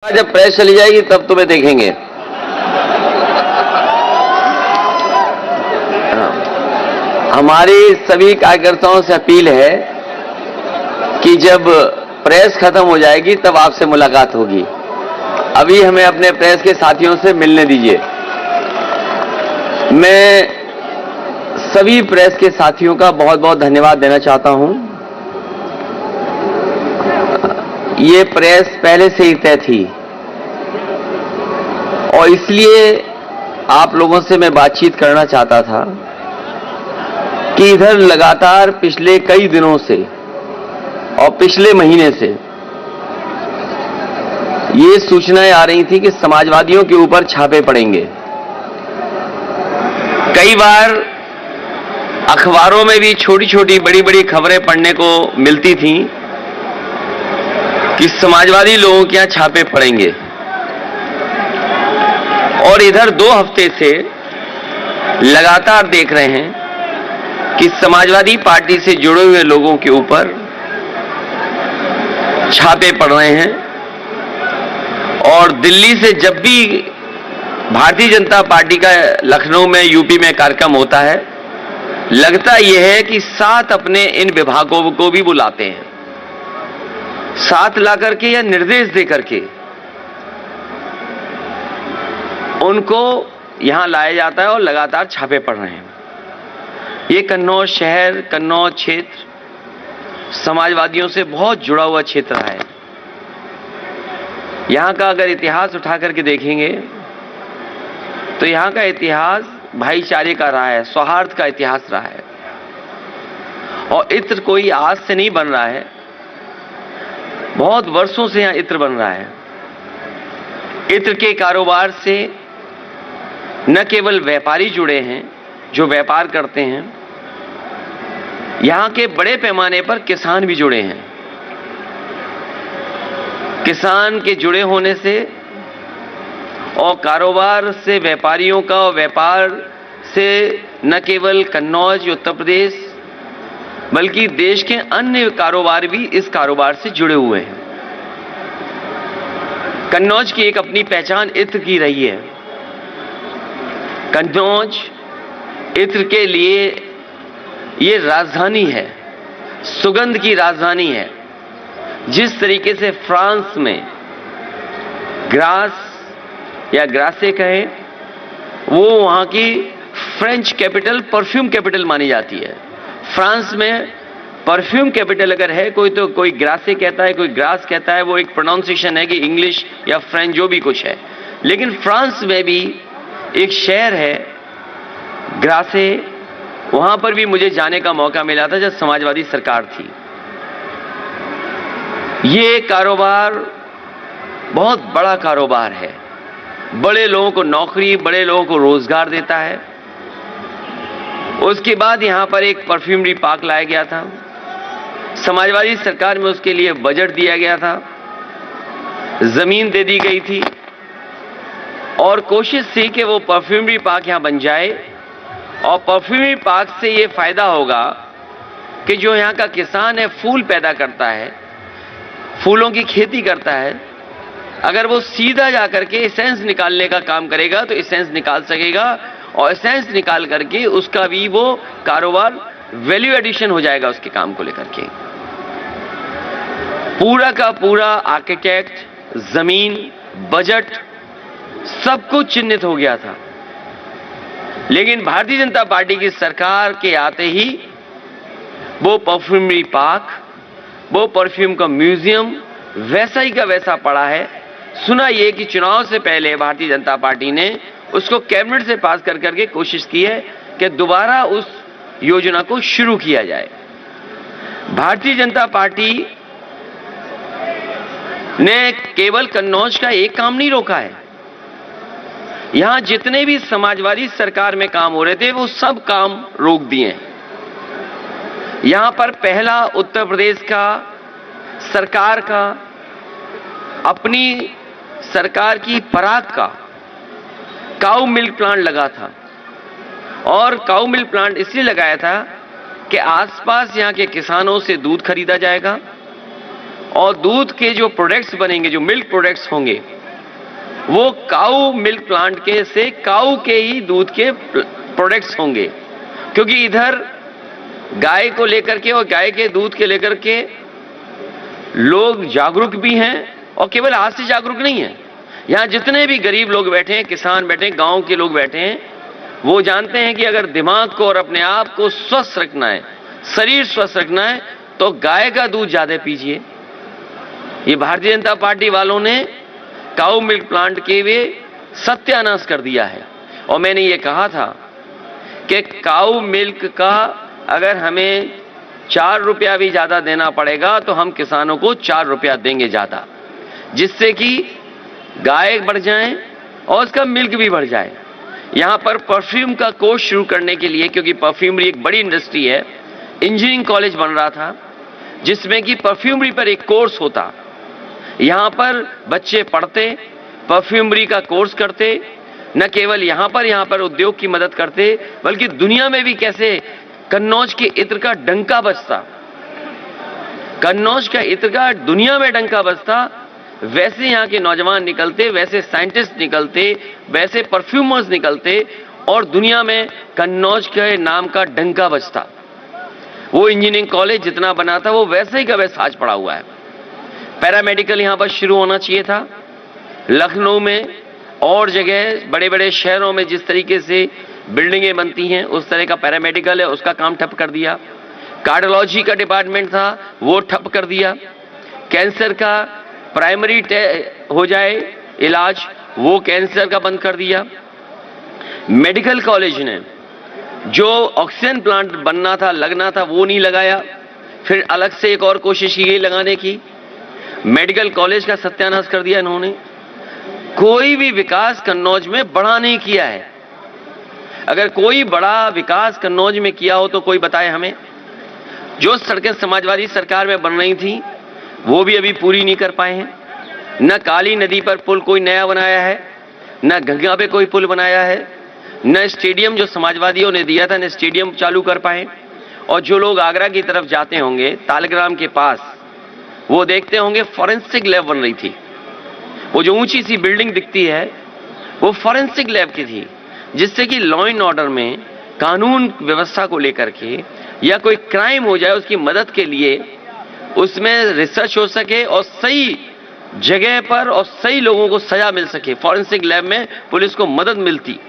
जब प्रेस चली जाएगी तब तुम्हें देखेंगे। हमारी सभी कार्यकर्ताओं से अपील है कि जब प्रेस खत्म हो जाएगी तब आपसे मुलाकात होगी। अभी हमें अपने प्रेस के साथियों से मिलने दीजिए। मैं सभी प्रेस के साथियों का बहुत बहुत धन्यवाद देना चाहता हूं। ये प्रेस पहले से ही तय थी और इसलिए आप लोगों से मैं बातचीत करना चाहता था कि इधर लगातार पिछले कई दिनों से और पिछले महीने से ये सूचनाएं आ रही थी कि समाजवादियों के ऊपर छापे पड़ेंगे। कई बार अखबारों में भी छोटी छोटी बड़ी बड़ी खबरें पढ़ने को मिलती थीं कि समाजवादी लोगों के यहां छापे पड़ेंगे। और इधर 2 हफ्ते से लगातार देख रहे हैं कि समाजवादी पार्टी से जुड़े हुए लोगों के ऊपर छापे पड़ रहे हैं। और दिल्ली से जब भी भारतीय जनता पार्टी का लखनऊ में, यूपी में कार्यक्रम होता है, लगता यह है कि साथ अपने इन विभागों को भी बुलाते हैं, साथ ला करके या निर्देश दे करके उनको यहां लाया जाता है और लगातार छापे पड़ रहे हैं। ये कन्नौज शहर, कन्नौज क्षेत्र समाजवादियों से बहुत जुड़ा हुआ क्षेत्र रहा है। यहां का अगर इतिहास उठा करके देखेंगे तो यहां का इतिहास भाईचारे का रहा है, सौहार्द का इतिहास रहा है। और इत्र कोई आज से नहीं बन रहा है, बहुत वर्षों से यहां इत्र बन रहा है। इत्र के कारोबार से न केवल व्यापारी जुड़े हैं जो व्यापार करते हैं, यहां के बड़े पैमाने पर किसान भी जुड़े हैं। किसान के जुड़े होने से और कारोबार से व्यापारियों का और व्यापार से न केवल कन्नौज उत्तर प्रदेश बल्कि देश के अन्य कारोबार भी इस कारोबार से जुड़े हुए हैं। कन्नौज की एक अपनी पहचान इत्र की रही है। कन्नौज इत्र के लिए ये राजधानी है, सुगंध की राजधानी है। जिस तरीके से फ्रांस में ग्रास या ग्रासे कहे, वो वहां की फ्रेंच कैपिटल, परफ्यूम कैपिटल मानी जाती है। फ्रांस में परफ्यूम कैपिटल अगर है कोई तो कोई ग्रासे कहता है, कोई ग्रास कहता है। वो एक प्रोनाउंसिएशन है कि इंग्लिश या फ्रेंच जो भी कुछ है। लेकिन फ्रांस में भी एक शहर है ग्रासे, वहां पर भी मुझे जाने का मौका मिला था जब समाजवादी सरकार थी। ये कारोबार बहुत बड़ा कारोबार है, बड़े लोगों को नौकरी, बड़े लोगों को रोजगार देता है। उसके बाद यहां पर एक परफ्यूमरी पार्क लाया गया था। समाजवादी सरकार में उसके लिए बजट दिया गया था, जमीन दे दी गई थी और कोशिश थी कि वो परफ्यूमरी पार्क यहां बन जाए। और परफ्यूमरी पार्क से ये फायदा होगा कि जो यहां का किसान है, फूल पैदा करता है, फूलों की खेती करता है, अगर वो सीधा जाकर के एसेंस निकालने का काम करेगा तो एसेंस निकाल सकेगा और एसेंस निकाल करके उसका भी वो कारोबार वैल्यू एडिशन हो जाएगा उसके काम को लेकर के। पूरा का पूरा आर्किटेक्ट, जमीन, बजट सब कुछ चिन्हित हो गया था। लेकिन भारतीय जनता पार्टी की सरकार के आते ही वो परफ्यूमरी पार्क, वो परफ्यूम का म्यूजियम वैसा ही का वैसा पड़ा है। सुना ये कि चुनाव से पहले भारतीय जनता पार्टी ने उसको कैबिनेट से पास कर करके कोशिश की है कि दोबारा उस योजना को शुरू किया जाए। भारतीय जनता पार्टी ने केवल कन्नौज का एक काम नहीं रोका है। यहां जितने भी समाजवादी सरकार में काम हो रहे थे वो सब काम रोक दिए हैं। यहां पर पहला उत्तर प्रदेश का सरकार का, अपनी सरकार की पराग का काऊ मिल्क प्लांट लगा था। और काऊ मिल्क प्लांट इसलिए लगाया था कि आसपास यहां के किसानों से दूध खरीदा जाएगा और दूध के जो प्रोडक्ट्स बनेंगे, जो मिल्क प्रोडक्ट्स होंगे, वो काऊ मिल्क प्लांट के से काऊ के ही दूध के प्रोडक्ट्स होंगे। क्योंकि इधर गाय को लेकर के और गाय के दूध के लेकर के लोग जागरूक भी हैं, और केवल आज से जागरूक नहीं है। यहां जितने भी गरीब लोग बैठे हैं, किसान बैठे हैं, गांव के लोग बैठे हैं, वो जानते हैं कि अगर दिमाग को और अपने आप को स्वस्थ रखना है, शरीर स्वस्थ रखना है, तो गाय का दूध ज्यादा पीजिए। ये भारतीय जनता पार्टी वालों ने काऊ मिल्क प्लांट के वे सत्यानाश कर दिया है। और मैंने ये कहा था कि काऊ मिल्क का अगर हमें 4 रुपया भी ज्यादा देना पड़ेगा तो हम किसानों को 4 रुपया देंगे ज्यादा, जिससे कि गाय बढ़ जाए और उसका मिल्क भी बढ़ जाए। यहां पर परफ्यूम का कोर्स शुरू करने के लिए, क्योंकि परफ्यूमरी एक बड़ी इंडस्ट्री है, इंजीनियरिंग कॉलेज बन रहा था जिसमें कि परफ्यूमरी पर एक कोर्स होता। यहां पर बच्चे पढ़ते, परफ्यूमरी का कोर्स करते, न केवल यहां पर उद्योग की मदद करते, बल्कि दुनिया में भी कैसे कन्नौज के इत्र का डंका बजता, कन्नौज का इत्र का दुनिया में डंका बजता, वैसे यहां के नौजवान निकलते, वैसे साइंटिस्ट निकलते, वैसे परफ्यूमर्स निकलते, और दुनिया में कन्नौज के नाम का डंका बजता। वो इंजीनियरिंग कॉलेज जितना बना था वो वैसे ही का वैसा आज पड़ा हुआ है। पैरामेडिकल यहां पर शुरू होना चाहिए था। लखनऊ में और जगह बड़े बड़े शहरों में जिस तरीके से बिल्डिंगें बनती हैं, उस तरह का पैरामेडिकल है, उसका काम ठप कर दिया। कार्डियोलॉजी का डिपार्टमेंट था, वो ठप कर दिया। कैंसर का प्राइमरी हो जाए इलाज, वो कैंसर का बंद कर दिया। मेडिकल कॉलेज ने जो ऑक्सीजन प्लांट बनना था, लगना था, वो नहीं लगाया। फिर अलग से एक और कोशिश की लगाने की, मेडिकल कॉलेज का सत्यानाश कर दिया इन्होंने। कोई भी विकास कन्नौज में बड़ा नहीं किया है। अगर कोई बड़ा विकास कन्नौज में किया हो तो कोई बताए हमें। जो सड़कें समाजवादी सरकार में बन रही थी वो भी अभी पूरी नहीं कर पाए हैं। न काली नदी पर पुल कोई नया बनाया है, न गंगा पे कोई पुल बनाया है, न स्टेडियम जो समाजवादियों ने दिया था, न स्टेडियम चालू कर पाए। और जो लोग आगरा की तरफ जाते होंगे, तालग्राम के पास, वो देखते होंगे फॉरेंसिक लैब बन रही थी। वो जो ऊंची सी बिल्डिंग दिखती है वो फॉरेंसिक लैब की थी, जिससे कि लॉ एंड ऑर्डर में कानून व्यवस्था को लेकर के या कोई क्राइम हो जाए उसकी मदद के लिए उसमें रिसर्च हो सके और सही जगह पर और सही लोगों को सजा मिल सके। फॉरेंसिक लैब में पुलिस को मदद मिलती।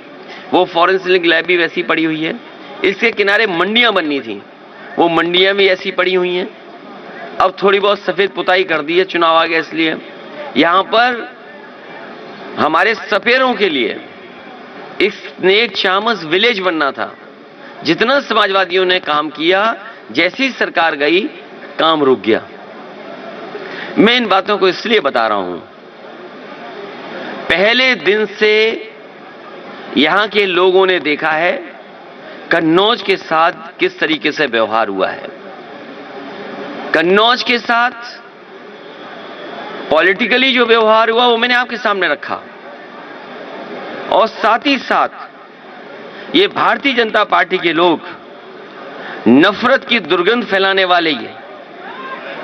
वो फॉरेंसिक लैब भी वैसी पड़ी हुई है। इसके किनारे मंडियां बननी थी, वो मंडियां भी ऐसी पड़ी हुई हैं। अब थोड़ी बहुत सफेद पुताई कर दी है, चुनाव आ गया इसलिए। यहां पर हमारे सपेरों के लिए एक स्नेक चामस विलेज बनना था। जितना समाजवादियों ने काम किया, जैसी सरकार गई काम रुक गया। मैं इन बातों को इसलिए बता रहा हूं, पहले दिन से यहां के लोगों ने देखा है कन्नौज के साथ किस तरीके से व्यवहार हुआ है। कन्नौज के साथ पॉलिटिकली जो व्यवहार हुआ वो मैंने आपके सामने रखा, और साथ ही साथ ये भारतीय जनता पार्टी के लोग नफरत की दुर्गंध फैलाने वाले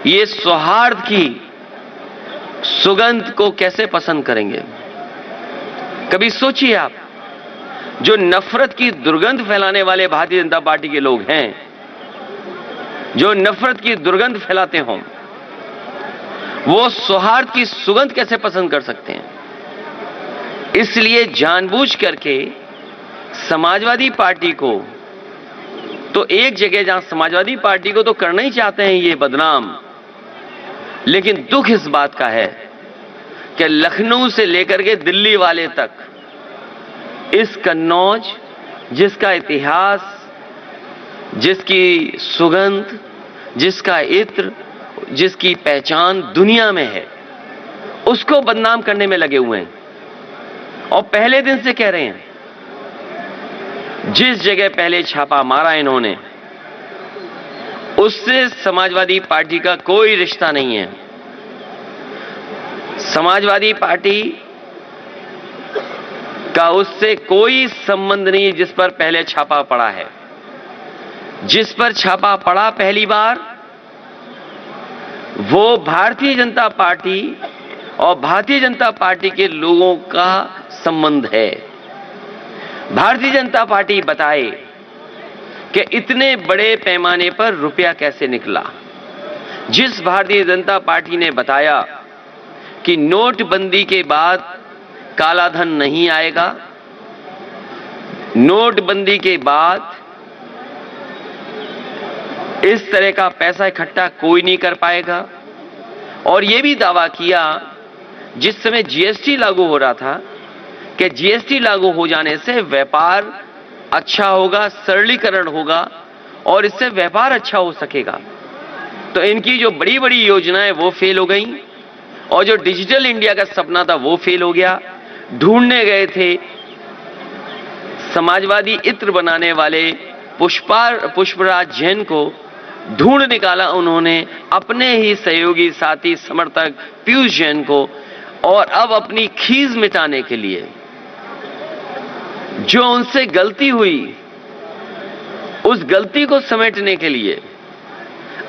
ये सौहार्द की सुगंध को कैसे पसंद करेंगे। कभी सोचिए आप, जो नफरत की दुर्गंध फैलाने वाले भारतीय जनता पार्टी के लोग हैं, जो नफरत की दुर्गंध फैलाते हों, वो सौहार्द की सुगंध कैसे पसंद कर सकते हैं। इसलिए जानबूझ करके समाजवादी पार्टी को, तो एक जगह जहां समाजवादी पार्टी को तो करना ही चाहते हैं ये बदनाम, लेकिन दुख इस बात का है कि लखनऊ से लेकर के दिल्ली वाले तक इस कन्नौज, जिसका इतिहास, जिसकी सुगंध, जिसका इत्र, जिसकी पहचान दुनिया में है, उसको बदनाम करने में लगे हुए हैं। और पहले दिन से कह रहे हैं, जिस जगह पहले छापा मारा इन्होंने, उससे समाजवादी पार्टी का कोई रिश्ता नहीं है। समाजवादी पार्टी का उससे कोई संबंध नहीं जिस पर पहले छापा पड़ा है। जिस पर छापा पड़ा पहली बार, वो भारतीय जनता पार्टी और भारतीय जनता पार्टी के लोगों का संबंध है। भारतीय जनता पार्टी बताए कि इतने बड़े पैमाने पर रुपया कैसे निकला। जिस भारतीय जनता पार्टी ने बताया कि नोटबंदी के बाद काला धन नहीं आएगा, नोटबंदी के बाद इस तरह का पैसा इकट्ठा कोई नहीं कर पाएगा, और यह भी दावा किया जिस समय जीएसटी लागू हो रहा था कि जीएसटी लागू हो जाने से व्यापार अच्छा होगा, सरलीकरण होगा और इससे व्यापार अच्छा हो सकेगा। तो इनकी जो बड़ी बड़ी योजनाएं वो फेल हो गई और जो डिजिटल इंडिया का सपना था वो फेल हो गया। ढूंढने गए थे समाजवादी इत्र बनाने वाले पुष्पराज जैन को, ढूंढ निकाला उन्होंने अपने ही सहयोगी साथी समर्थक पीयूष जैन को, और अब अपनी खीज मिटाने के लिए जो उनसे गलती हुई उस गलती को समेटने के लिए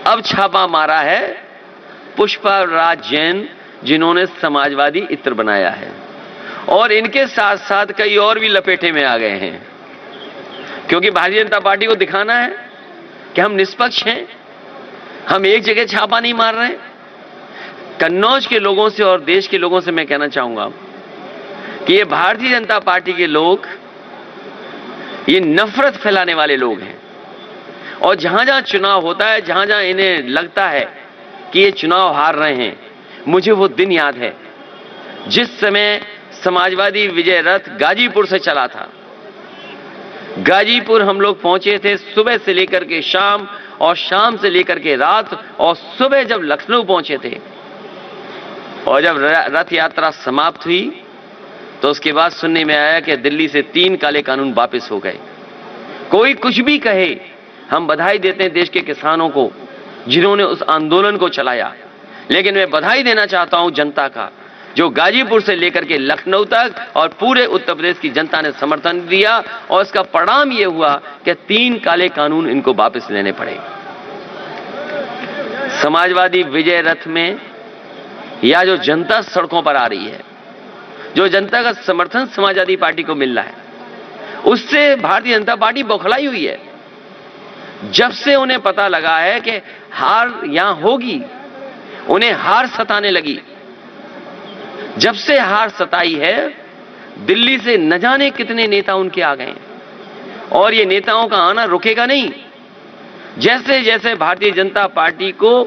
अब छापा मारा है पुष्पराज जैन, जिन्होंने समाजवादी इत्र बनाया है। और इनके साथ साथ कई और भी लपेटे में आ गए हैं, क्योंकि भारतीय जनता पार्टी को दिखाना है कि हम निष्पक्ष हैं, हम एक जगह छापा नहीं मार रहे। कन्नौज के लोगों से और देश के लोगों से मैं कहना चाहूंगा कि ये भारतीय जनता पार्टी के लोग ये नफरत फैलाने वाले लोग हैं, और जहां जहां चुनाव होता है, जहां जहां इन्हें लगता है कि ये चुनाव हार रहे हैं, मुझे वो दिन याद है जिस समय समाजवादी विजय रथ गाजीपुर से चला था। गाजीपुर हम लोग पहुंचे थे सुबह से लेकर के शाम, और शाम से लेकर के रात, और सुबह जब लखनऊ पहुंचे थे और जब रथ यात्रा समाप्त हुई तो उसके बाद सुनने में आया कि दिल्ली से 3 काले कानून वापस हो गए। कोई कुछ भी कहे, हम बधाई देते हैं देश के किसानों को जिन्होंने उस आंदोलन को चलाया, लेकिन मैं बधाई देना चाहता हूं जनता का, जो गाजीपुर से लेकर के लखनऊ तक और पूरे उत्तर प्रदेश की जनता ने समर्थन दिया, और इसका परिणाम यह हुआ कि 3 काले कानून इनको वापस लेने पड़े। समाजवादी विजय रथ में या जो जनता सड़कों पर आ रही है, जो जनता का समर्थन समाजवादी पार्टी को मिल रहा है, उससे भारतीय जनता पार्टी बौखलाई हुई है। जब से उन्हें पता लगा है कि हार यहां होगी, उन्हें हार सताने लगी। जब से हार सताई है, दिल्ली से न जाने कितने नेता उनके आ गए, और ये नेताओं का आना रुकेगा नहीं। जैसे जैसे भारतीय जनता पार्टी को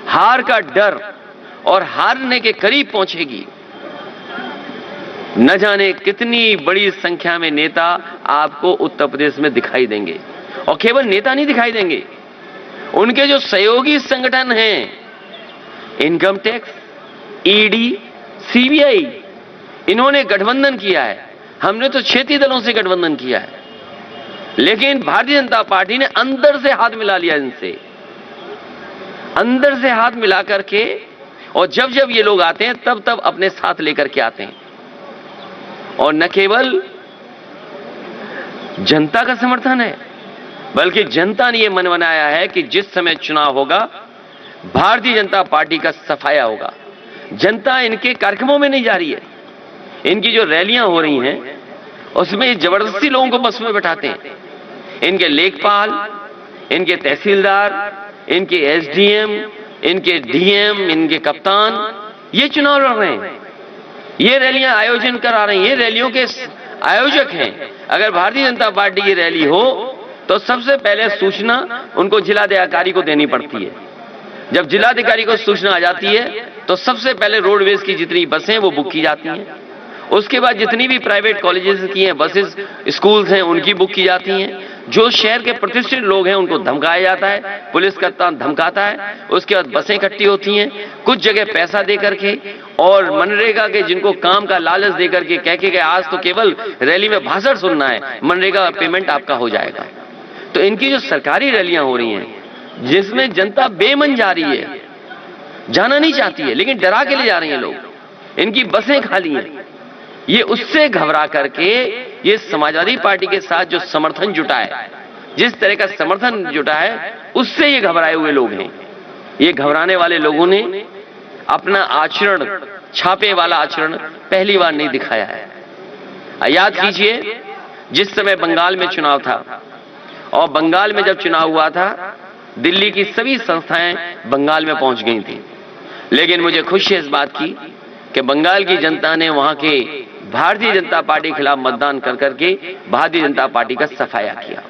हार का डर और हारने के करीब पहुंचेगी, न जाने कितनी बड़ी संख्या में नेता आपको उत्तर प्रदेश में दिखाई देंगे। और केवल नेता नहीं दिखाई देंगे, उनके जो सहयोगी संगठन हैं, इनकम टैक्स, ईडी, सीबीआई, इन्होंने गठबंधन किया है। हमने तो क्षेत्रीय दलों से गठबंधन किया है, लेकिन भारतीय जनता पार्टी ने अंदर से हाथ मिला लिया इनसे, अंदर से हाथ मिला करके, और जब जब ये लोग आते हैं तब तब अपने साथ लेकर के आते हैं। और न केवल जनता का समर्थन है, बल्कि जनता ने यह मन बनाया है कि जिस समय चुनाव होगा, भारतीय जनता पार्टी का सफाया होगा। जनता इनके कार्यक्रमों में नहीं जा रही है। इनकी जो रैलियां हो रही हैं उसमें जबरदस्ती लोगों को बस में बैठाते हैं। इनके लेखपाल, इनके तहसीलदार, इनके एसडीएम, इनके डीएम, इनके कप्तान, ये चुनाव लड़ रहे हैं, ये रैलियां आयोजन करा रहे हैं, ये रैलियों के आयोजक हैं। अगर भारतीय जनता पार्टी की रैली हो तो सबसे पहले सूचना उनको जिलाधिकारी को देनी पड़ती है। जब जिलाधिकारी को सूचना आ जाती है तो सबसे पहले रोडवेज की जितनी बसें वो बुक की जाती हैं, उसके बाद जितनी भी प्राइवेट कॉलेजेस की हैं बसेस, स्कूल्स हैं, उनकी बुक की जाती हैं। जो शहर के प्रतिष्ठित लोग हैं उनको धमकाया जाता है, पुलिस का धमकाता है, उसके बाद बसें इकट्ठी होती हैं, कुछ जगह पैसा दे करके, और मनरेगा के जिनको काम का लालच दे करके कह के आज तो केवल रैली में भाषण सुनना है, मनरेगा पेमेंट आपका हो जाएगा। तो इनकी जो सरकारी रैलियां हो रही हैं जिसमें जनता बेमन जा रही है, जाना नहीं चाहती है, लेकिन डरा के ले जा रहे हैं लोग, इनकी बसें खाली हैं, ये उससे घबरा करके ये समाजवादी पार्टी के साथ जो समर्थन जुटा है, जिस तरह का समर्थन जुटा है, उससे ये घबराए हुए लोग हैं। ये घबराने वाले लोगों ने अपना आचरण, छापे वाला आचरण पहली बार नहीं दिखाया है। याद कीजिए, जिस समय बंगाल में चुनाव था, और बंगाल में जब चुनाव हुआ था, दिल्ली की सभी संस्थाएं बंगाल में पहुंच गई थी, लेकिन मुझे खुशी है इस बात की कि बंगाल की जनता ने वहां के भारतीय जनता पार्टी के खिलाफ मतदान कर करके भारतीय जनता पार्टी का सफाया किया।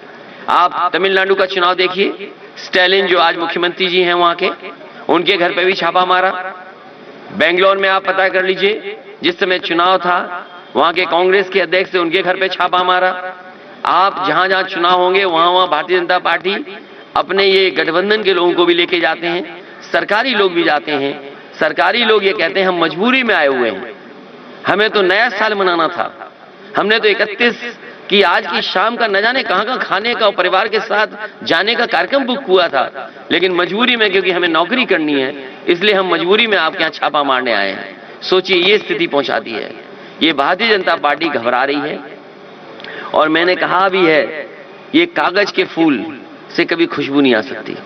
आप तमिलनाडु का चुनाव देखिए, स्टैलिन जो आज मुख्यमंत्री जी हैं वहां के, उनके घर पे भी छापा मारा। बेंगलोर में आप पता कर लीजिए, जिस समय चुनाव था, वहां के कांग्रेस के अध्यक्ष से उनके घर पे छापा मारा। आप जहां जहां चुनाव होंगे वहां वहां भारतीय जनता पार्टी अपने ये गठबंधन के लोगों को भी लेके जाते हैं, सरकारी लोग भी जाते हैं। सरकारी लोग ये कहते हैं हम मजबूरी में आए हुए हैं, हमें तो नया साल मनाना था, हमने तो 31 की आज की शाम का न जाने कहां खाने का और परिवार के साथ जाने का कार्यक्रम बुक हुआ था, लेकिन मजबूरी में, क्योंकि हमें नौकरी करनी है, इसलिए हम मजबूरी में आपके यहां छापा मारने आए हैं। सोचिए, ये स्थिति पहुंचा दी है। ये भारतीय जनता पार्टी घबरा रही है। और मैंने कहा भी है, ये कागज के फूल से कभी खुशबू नहीं आ सकती।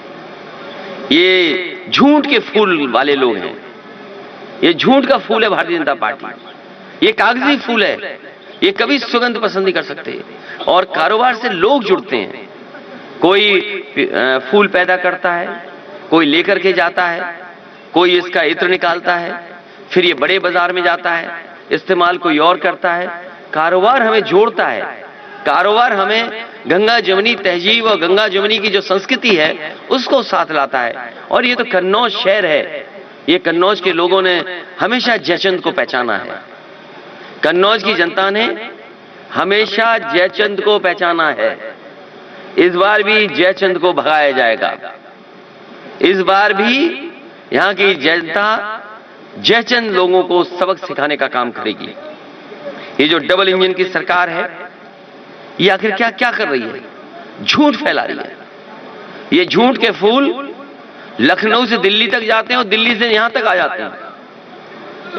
ये झूठ के फूल वाले लोग हैं, ये झूठ का फूल है भारतीय जनता पार्टी, ये कागजी फूल है, ये कभी सुगंध पसंद नहीं कर सकते। और कारोबार से लोग जुड़ते हैं, कोई फूल पैदा करता है, कोई लेकर के जाता है, कोई इसका इत्र निकालता है, फिर ये बड़े बाजार में जाता है, इस्तेमाल कोई और करता है। कारोबार हमें जोड़ता है, कारोबार हमें गंगा जमुनी तहजीब और गंगा जमुनी की जो संस्कृति है उसको साथ लाता है। और ये तो कन्नौज शहर है, ये कन्नौज के लोगों ने हमेशा जयचंद को पहचाना है, कन्नौज की जनता ने हमेशा जयचंद को पहचाना है। इस बार भी जयचंद को भगाया जाएगा, इस बार भी यहां की जनता जयचंद लोगों को सबक सिखाने का काम करेगी। ये जो डबल इंजन की सरकार है, ये आखिर क्या क्या कर रही है? झूठ फैला रही है। ये झूठ के फूल लखनऊ से दिल्ली तक जाते हैं और दिल्ली से यहां तक आ जाते हैं।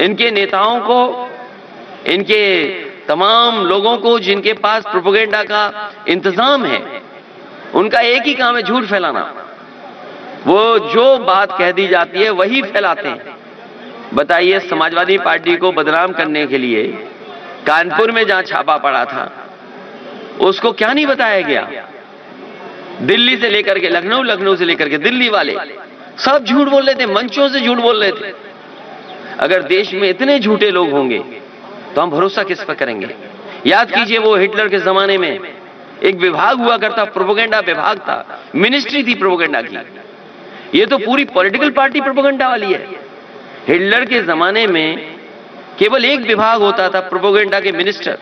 इनके नेताओं को, इनके तमाम लोगों को जिनके पास प्रोपेगेंडा का इंतजाम है, उनका एक ही काम है झूठ फैलाना। वो जो बात कह दी जाती है वही फैलाते हैं। बताइए, समाजवादी पार्टी को बदनाम करने के लिए कानपुर में जहां छापा पड़ा था, उसको क्या नहीं बताया गया? दिल्ली से लेकर के लखनऊ, लखनऊ से लेकर के दिल्ली वाले सब झूठ बोल रहे थे, मंचों से झूठ बोल रहे थे। अगर देश में इतने झूठे लोग होंगे तो हम भरोसा किस पर करेंगे? याद कीजिए, वो हिटलर के जमाने में एक विभाग हुआ करता, प्रोपेगेंडा विभाग था, मिनिस्ट्री थी प्रोपेगेंडा की। ये तो पूरी पॉलिटिकल पार्टी प्रोपेगेंडा वाली है। हिटलर के जमाने में केवल एक विभाग होता था, प्रोपेगेंडा के मिनिस्टर,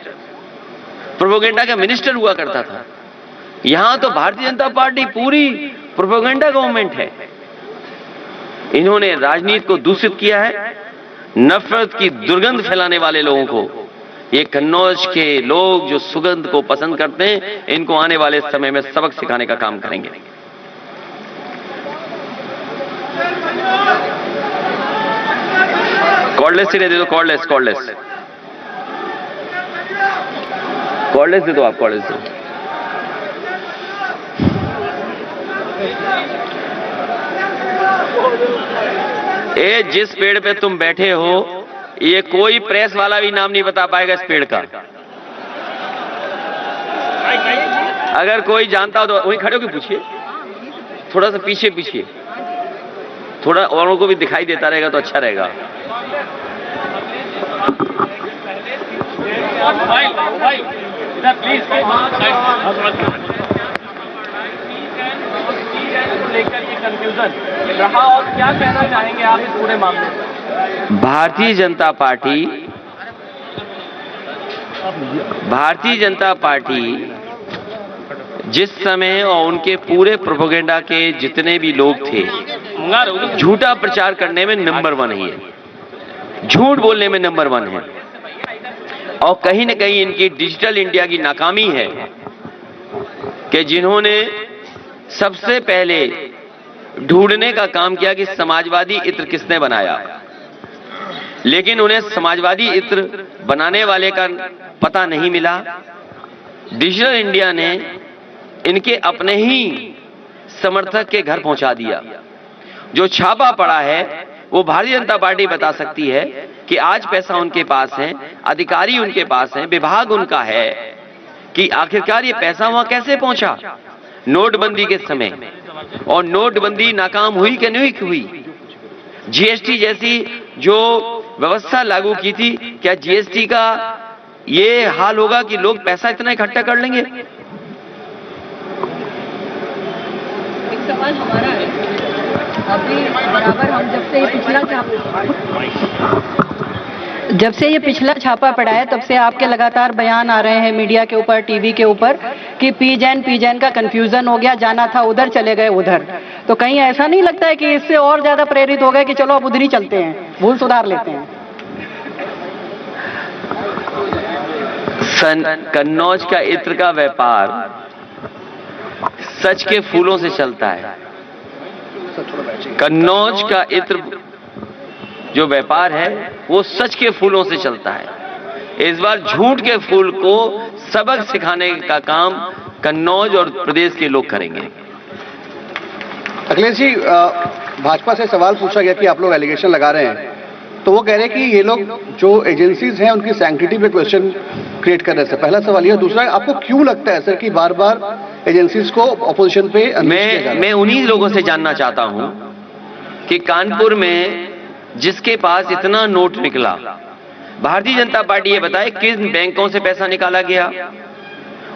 प्रोपेगेंडा का मिनिस्टर हुआ करता था। यहां तो भारतीय जनता पार्टी पूरी प्रोपेगेंडा गवर्नमेंट है। इन्होंने राजनीति को दूषित किया है, नफरत की दुर्गंध फैलाने वाले लोगों को, ये कन्नौज के लोग जो सुगंध को पसंद करते हैं, इनको आने वाले समय में सबक सिखाने का काम करेंगे। कॉर्डलेस से दे दो, कॉर्डलेस, कॉर्डलेस, कॉर्डलेस दे दो, आप कॉर्डलेस दो। ये जिस पेड़ पे तुम बैठे हो, ये कोई प्रेस वाला भी नाम नहीं बता पाएगा इस पेड़ का। अगर कोई जानता हो तो वहीं खड़े होकर पूछिए, थोड़ा सा पीछे पीछे, थोड़ा औरों को भी दिखाई देता रहेगा तो अच्छा रहेगा। लेकर ये कंफ्यूजन रहा, और क्या कहना चाहेंगे आप इस पूरे मामले में? भारतीय जनता पार्टी जिस समय और उनके पूरे प्रोपेगेंडा के जितने भी लोग थे, झूठा प्रचार करने में नंबर 1 है, झूठ बोलने में नंबर 1 है। और कहीं न कहीं इनकी डिजिटल इंडिया की नाकामी है कि जिन्होंने सबसे पहले ढूंढने का काम किया कि समाजवादी इत्र किसने बनाया, लेकिन उन्हें समाजवादी इत्र बनाने वाले का पता नहीं मिला। डिजिटल इंडिया ने इनके अपने ही समर्थक के घर पहुंचा दिया जो छापा पड़ा है वो भारतीय जनता पार्टी बता सकती है कि आज पैसा उनके पास है, अधिकारी उनके पास हैं, विभाग उनका है, कि आखिरकार ये पैसा वहां कैसे पहुंचा नोटबंदी के समय, और नोटबंदी नाकाम हुई कि नहीं हुई। जीएसटी जैसी जो व्यवस्था लागू की थी, क्या जीएसटी का ये हाल होगा कि लोग पैसा इतना इकट्ठा कर लेंगे? एक सवाल हमारा है, अभी बराबर हम जब से ये पिछला छापा पड़ा है तब से आपके लगातार बयान आ रहे हैं मीडिया के ऊपर, टीवी के ऊपर, कि पीजैन का कंफ्यूजन हो गया, जाना था उधर चले गए उधर। तो कहीं ऐसा नहीं लगता है कि इससे और ज्यादा प्रेरित हो गए कि चलो अब उधर ही चलते हैं, भूल सुधार लेते हैं? कन्नौज का इत्र का व्यापार सच के फूलों से चलता है। कन्नौज का इत्र जो व्यापार है वो सच के फूलों से चलता है। इस बार झूठ के फूल को सबक सिखाने का काम कन्नौज और प्रदेश के लोग करेंगे। अखिलेश जी, भाजपा से सवाल पूछा गया कि आप लोग एलिगेशन लगा रहे हैं, तो वो कह रहे हैं कि ये लोग जो एजेंसीज हैं उनकी सैंक्टिटी पे क्वेश्चन क्रिएट कर रहे हैं। पहला सवाल ये। दूसरा, आपको क्यों लगता है सर कि बार बार एजेंसीज को अपोजिशन पे मैं उन्हीं लोगों से जानना चाहता हूं कि कानपुर में जिसके पास इतना नोट निकला, भारतीय जनता पार्टी ये बताए किन बैंकों से पैसा निकाला गया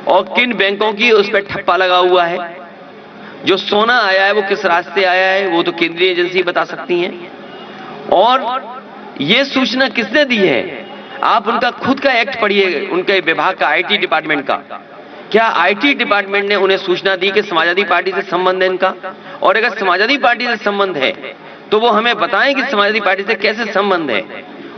और किन बैंकों की उस पर ठप्पा लगा हुआ है। जो सोना आया है वो किस रास्ते आया है वो तो केंद्रीय एजेंसी बता सकती हैं। और ये सूचना किसने दी है? आप उनका खुद का एक्ट पढ़िए, उनके विभाग का, आईटी डिपार्टमेंट का। क्या आईटी डिपार्टमेंट ने उन्हें सूचना दी कि समाजवादी पार्टी से संबंध है इनका? और अगर समाजवादी पार्टी से संबंध है तो वो हमें बताएं कि समाजवादी पार्टी से कैसे संबंध है।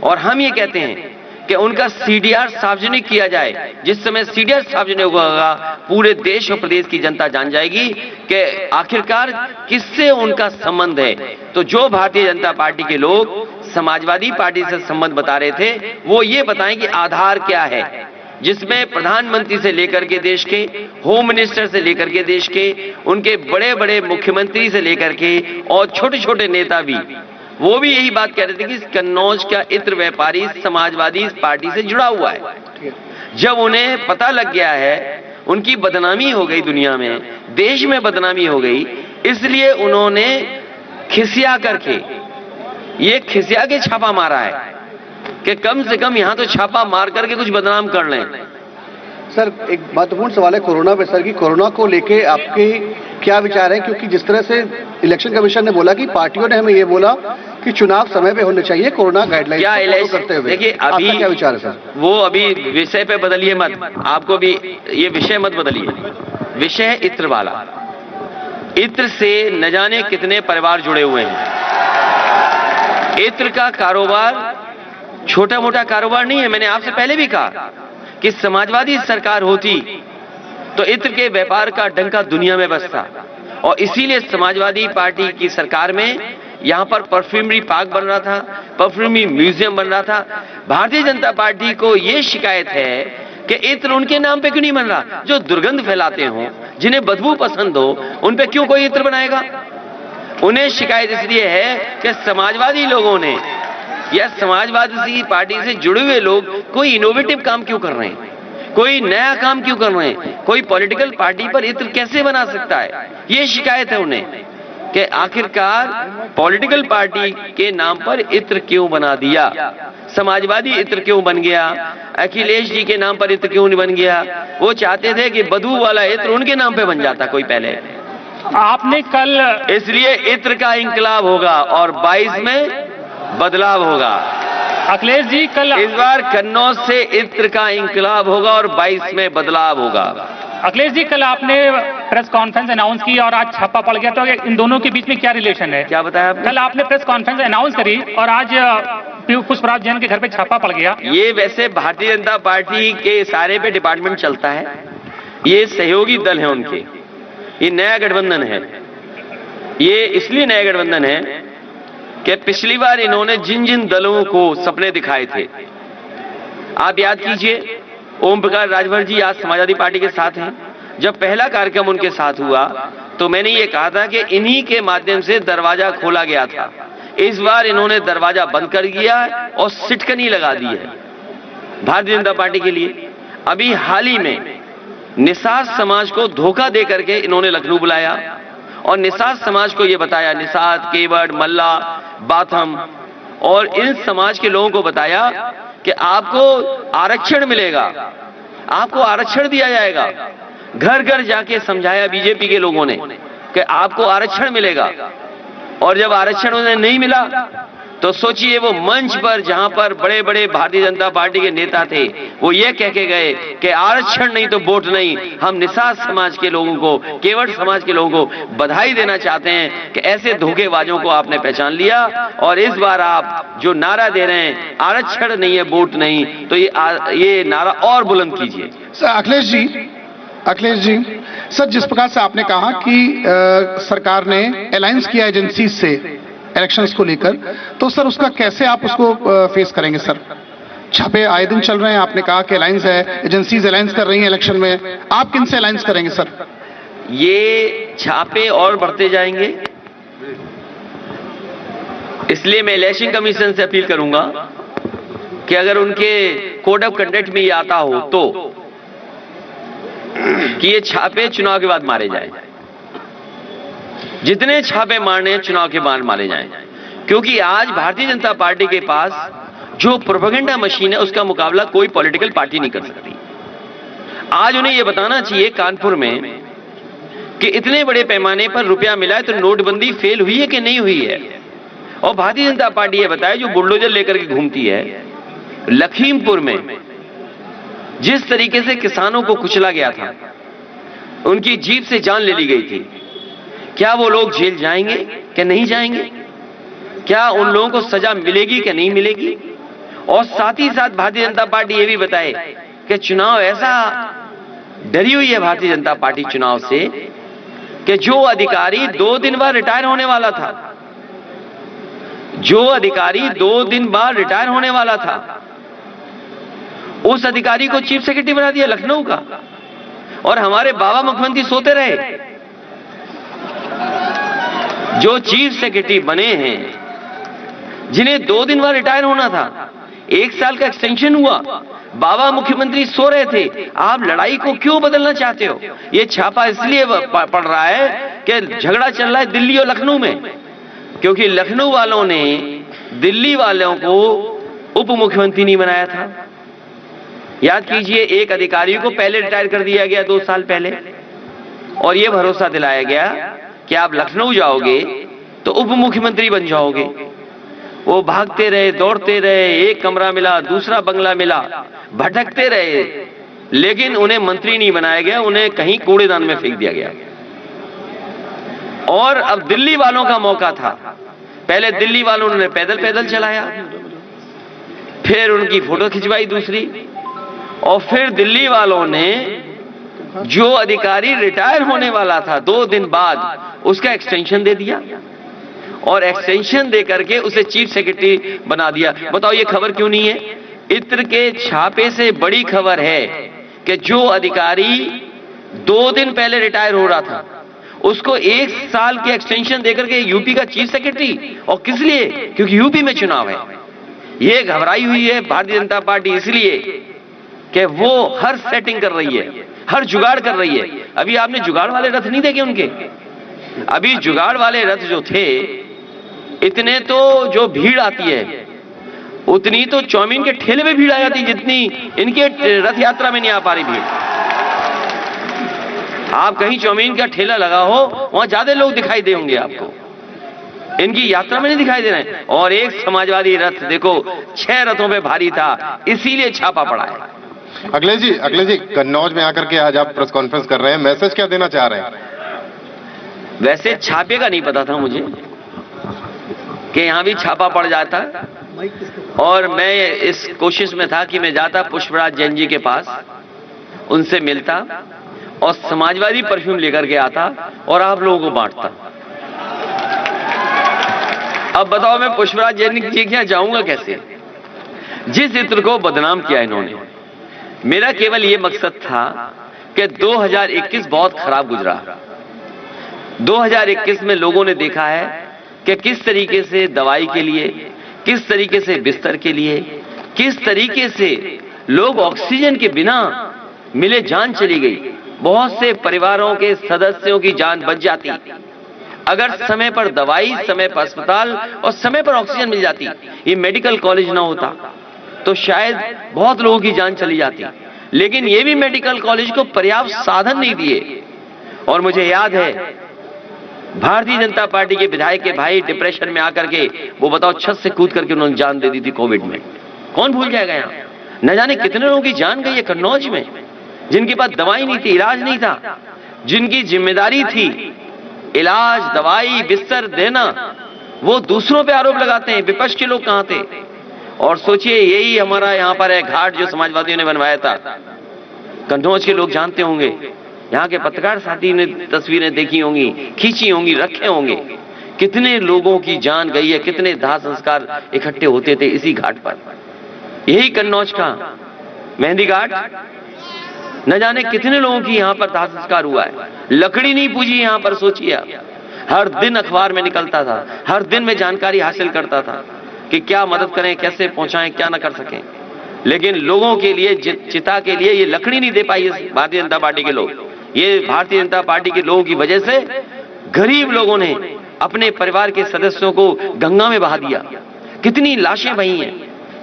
और हम ये कहते हैं कि उनका सीडीआर सार्वजनिक किया जाए। जिस समय सीडीआर सार्वजनिक होगा पूरे देश और प्रदेश की जनता जान जाएगी कि आखिरकार किससे उनका संबंध है। तो जो भारतीय जनता पार्टी के लोग समाजवादी पार्टी से संबंध बता रहे थे वो ये बताएं कि आधार क्या है, जिसमें प्रधानमंत्री से लेकर के देश के, होम मिनिस्टर से लेकर के देश के, उनके बड़े बड़े मुख्यमंत्री से लेकर के और छोटे छोटे नेता भी, वो भी यही बात कह रहे थे कि कन्नौज का इत्र व्यापारी समाजवादी पार्टी से जुड़ा हुआ है। जब उन्हें पता लग गया है, उनकी बदनामी हो गई, दुनिया में, देश में बदनामी हो गई, इसलिए उन्होंने खिसिया करके, ये खिसिया के छापा मारा है कि कम से कम यहां तो छापा मार करके कुछ बदनाम कर लें। सर, एक महत्वपूर्ण सवाल है कोरोना पे सर, की कोरोना को लेके आपके क्या विचार है? क्योंकि जिस तरह से इलेक्शन कमीशन ने बोला कि पार्टियों ने हमें ये बोला कि चुनाव समय पे होने चाहिए कोरोना गाइडलाइन फॉलो करते हुए, देखिए अभी क्या विचार है सर? वो अभी विषय पे बदलिए मत, आपको भी ये विषय मत बदलिए। विषय इत्र वाला, इत्र से न जाने कितने परिवार जुड़े हुए हैं। इत्र का कारोबार छोटा मोटा कारोबार नहीं है। मैंने आपसे पहले भी कहा कि समाजवादी सरकार होती तो इत्र के व्यापार का डंका दुनिया में बजता, और इसीलिए समाजवादी पार्टी की सरकार में यहां पर परफ्यूमरी पार्क बन रहा था, परफ्यूमरी म्यूजियम बन रहा था। भारतीय जनता पार्टी को यह शिकायत है कि इत्र उनके नाम पे क्यों नहीं बन रहा? जो दुर्गंध फैलाते हो, जिन्हें बदबू पसंद हो, उन पे क्यों कोई इत्र बनाएगा? उन्हें शिकायत इसलिए है कि समाजवादी लोगों ने या समाजवादी पार्टी से जुड़े हुए लोग कोई इनोवेटिव काम क्यों कर रहे हैं, कोई नया काम क्यों कर रहे हैं, कोई पॉलिटिकल पार्टी पर इत्र कैसे बना सकता है? ये शिकायत है उन्हें कि आखिरकार पॉलिटिकल पार्टी के नाम पर इत्र क्यों बना दिया, समाजवादी इत्र क्यों बन गया, अखिलेश जी के नाम पर इत्र क्यों नहीं बन गया? वो चाहते थे कि बदबू वाला इत्र उनके नाम पे बन जाता कोई पहले। आपने कल, इसलिए इत्र का इंकलाब होगा और 22 में बदलाव होगा। अखिलेश जी कल, इस बार कन्नौज से इत्र का इंकलाब होगा और 22 में बदलाव होगा। अखिलेश जी कल आपने प्रेस कॉन्फ्रेंस अनाउंस की और आज छापा पड़ गया, तो इन दोनों के बीच में क्या रिलेशन है? क्या बताया आपने? कल आपने प्रेस कॉन्फ्रेंस अनाउंस करी और आज पुष्पराज जैन के घर पे छापा पड़ गया। ये वैसे भारतीय जनता पार्टी के सारे पे डिपार्टमेंट चलता है, ये सहयोगी दल है उनके, ये नया गठबंधन है। ये इसलिए नया गठबंधन है कि पिछली बार इन्होंने जिन जिन दलों को सपने दिखाए थे, आप याद कीजिए, ओम प्रकाश राजभर जी आज समाजवादी पार्टी के साथ हैं, जब पहला कार्यक्रम उनके साथ हुआ तो मैंने ये कहा था कि इन्हीं के माध्यम से दरवाजा खोला गया था। इस बार इन्होंने दरवाजा बंद कर दिया और सिटकनी लगा दी है भारतीय जनता पार्टी के लिए। अभी हाल ही में निषाद समाज को धोखा दे करके इन्होंने लखनऊ बुलाया और निषाद समाज को यह बताया, निषाद, केवट, मल्ला, बाथम और इन समाज के लोगों को बताया कि आपको आरक्षण मिलेगा, आपको आरक्षण दिया जाएगा। घर घर जाके समझाया बीजेपी के लोगों ने कि आपको आरक्षण मिलेगा। और जब आरक्षण उन्हें नहीं मिला तो सोचिए वो मंच पर जहां पर बड़े बड़े भारतीय जनता पार्टी के नेता थे वो ये कह के गए कि आरक्षण नहीं तो वोट नहीं। हम निषाद समाज के लोगों को, केवट समाज के लोगों को बधाई देना चाहते हैं कि ऐसे धोखेबाजों को आपने पहचान लिया और इस बार आप जो नारा दे रहे हैं आरक्षण नहीं है वोट नहीं, तो ये नारा और बुलंद कीजिए। सर अखिलेश जी, सर जिस प्रकार से आपने कहा कि सरकार ने अलायंस किया एजेंसी से इलेक्शंस को लेकर, तो सर उसका कैसे आप उसको फेस करेंगे? सर छापे आए दिन चल रहे हैं, आपने कहा कि अलायंस है, एजेंसीज अलायंस कर रही हैं इलेक्शन में, आप किन से अलायंस करेंगे सर? ये छापे और बढ़ते जाएंगे, इसलिए मैं इलेक्शन कमीशन से अपील करूंगा कि अगर उनके कोड ऑफ कंडक्ट में ये आता हो तो कि ये छापे चुनाव के बाद मारे जाएं। जितने छापे मारने हैं चुनाव के बाद मारे जाएं, क्योंकि आज भारतीय जनता पार्टी के पास जो प्रोपेगेंडा मशीन है उसका मुकाबला कोई पॉलिटिकल पार्टी नहीं कर सकती। आज उन्हें यह बताना चाहिए कानपुर में कि इतने बड़े पैमाने पर रुपया मिला है तो नोटबंदी फेल हुई है कि नहीं हुई है। और भारतीय जनता पार्टी ये बताए जो बुलडोजर लेकर के घूमती है, लखीमपुर में जिस तरीके से किसानों को कुचला गया था, उनकी जीप से जान ले ली गई थी, क्या वो लोग जेल जाएंगे कि नहीं जाएंगे? क्या उन लोगों को सजा मिलेगी कि नहीं मिलेगी? और साथ ही साथ भारतीय जनता पार्टी ये भी बताए कि चुनाव ऐसा डरी हुई है भारतीय जनता पार्टी चुनाव से कि जो अधिकारी 2 दिन बाद रिटायर होने वाला था, जो अधिकारी 2 दिन बाद रिटायर होने वाला था, उस अधिकारी को चीफ सेक्रेटरी बना दिया लखनऊ का। और हमारे बाबा मुख्यमंत्री सोते रहे। जो चीफ सेक्रेटरी बने हैं, जिन्हें 2 दिन बाद रिटायर होना था, 1 साल का एक्सटेंशन हुआ, बाबा मुख्यमंत्री सो रहे थे। आप लड़ाई को क्यों बदलना चाहते हो? ये छापा इसलिए पड़ रहा है कि झगड़ा चल रहा है दिल्ली और लखनऊ में, क्योंकि लखनऊ वालों ने दिल्ली वालों को उप मुख्यमंत्री नहीं बनाया था। याद कीजिए, एक अधिकारी को पहले रिटायर कर दिया गया 2 साल पहले, और यह भरोसा दिलाया गया कि आप लखनऊ जाओगे तो उप मुख्यमंत्री बन जाओगे। वो भागते रहे, दौड़ते रहे, एक कमरा मिला, दूसरा बंगला मिला, भटकते रहे, लेकिन उन्हें मंत्री नहीं बनाया गया, उन्हें कहीं कूड़ेदान में फेंक दिया गया। और अब दिल्ली वालों का मौका था। पहले दिल्ली वालों ने पैदल पैदल चलाया, फिर उनकी फोटो खिंचवाई दूसरी, और फिर दिल्ली वालों ने जो अधिकारी रिटायर होने वाला था 2 दिन बाद, उसका एक्सटेंशन दे दिया और एक्सटेंशन दे करके उसे चीफ सेक्रेटरी बना दिया। बताओ ये खबर क्यों नहीं है? इत्र के छापे से बड़ी खबर है कि जो अधिकारी 2 दिन पहले रिटायर हो रहा था, उसको 1 साल के एक्सटेंशन देकर के यूपी का चीफ सेक्रेटरी। और किस लिए? क्योंकि यूपी में चुनाव है। ये घबराई हुई है भारतीय जनता पार्टी इसलिए कि वो हर सेटिंग कर रही है, हर जुगाड़ कर रही है। अभी आपने जुगाड़ वाले रथ नहीं देखे उनके? अभी जुगाड़ वाले रथ जो थे, इतने तो जो भीड़ आती है उतनी तो चौमीन के ठेले में भीड़ आ जाती, जितनी इनके रथ यात्रा में नहीं आ पा रही भीड़। आप कहीं चौमीन का ठेला लगा हो, वहां ज्यादा लोग दिखाई देंगे आपको, इनकी यात्रा में नहीं दिखाई दे रहे हैं। और एक समाजवादी रथ देखो 6 रथों पे भारी था, इसीलिए छापा पड़ा है। अखिलेश जी, कन्नौज में आकर के आज आप प्रेस कॉन्फ्रेंस कर रहे हैं, मैसेज क्या देना चाह रहे हैं? वैसे छापे का नहीं पता था मुझे कि यहां भी छापा पड़ जाता, और मैं इस कोशिश में था कि मैं जाता पुष्पराज जैन जी के पास, उनसे मिलता और समाजवादी परफ्यूम लेकर के आता और आप लोगों को बांटता। अब बताओ मैं पुष्पराज जैन जी के यहां जाऊंगा कैसे? जिस इत्र को बदनाम किया इन्होंने। मेरा केवल ये मकसद था कि 2021 बहुत खराब गुजरा। 2021 में लोगों ने देखा है कि किस तरीके से दवाई के लिए, किस तरीके से बिस्तर के लिए, किस तरीके से लोग ऑक्सीजन के बिना मिले जान चली गई। बहुत से परिवारों के सदस्यों की जान बच जाती अगर समय पर दवाई, समय पर अस्पताल और समय पर ऑक्सीजन मिल जाती, ये मेडिकल कॉलेज ना होता तो शायद बहुत लोगों की जान चली जाती। लेकिन ये भी मेडिकल कॉलेज को पर्याप्त साधन नहीं दिए। और मुझे याद है भारतीय जनता पार्टी के विधायक के भाई डिप्रेशन में आकर के वो बताओ छत से कूद करके उन्होंने जान दे दी थी कोविड में। कौन भूल जाएगा यहाँ? न जाने कितने लोगों की जान गई है कन्नौज में, जिनके पास दवाई नहीं थी, इलाज नहीं था, जिनकी जिम्मेदारी थी इलाज, दवाई, बिस्तर देना, वो दूसरों पे आरोप लगाते हैं। विपक्ष के लोग कहां थे? और सोचिए यही हमारा यहाँ पर है घाट जो समाजवादियों ने बनवाया था। कन्नौज के लोग जानते होंगे, यहाँ के पत्रकार साथी ने तस्वीरें देखी होंगी, खींची होंगी, रखे होंगे, कितने लोगों की जान गई है, कितने दाह संस्कार इकट्ठे होते थे इसी घाट पर। यही कन्नौज का मेहंदी घाट, न जाने कितने लोगों की यहाँ पर दाह संस्कार हुआ है। लकड़ी नहीं पूजी यहाँ पर, सोचिए आप। हर दिन अखबार में निकलता था, हर दिन में जानकारी हासिल करता था कि क्या मदद करें, कैसे पहुंचाएं, क्या ना कर सकें। लेकिन लोगों के लिए, चिता के लिए ये लकड़ी नहीं दे पाई भारतीय जनता पार्टी के लोग। ये भारतीय जनता पार्टी के लोगों की वजह से गरीब लोगों ने अपने परिवार के सदस्यों को गंगा में बहा दिया। कितनी लाशें बही हैं,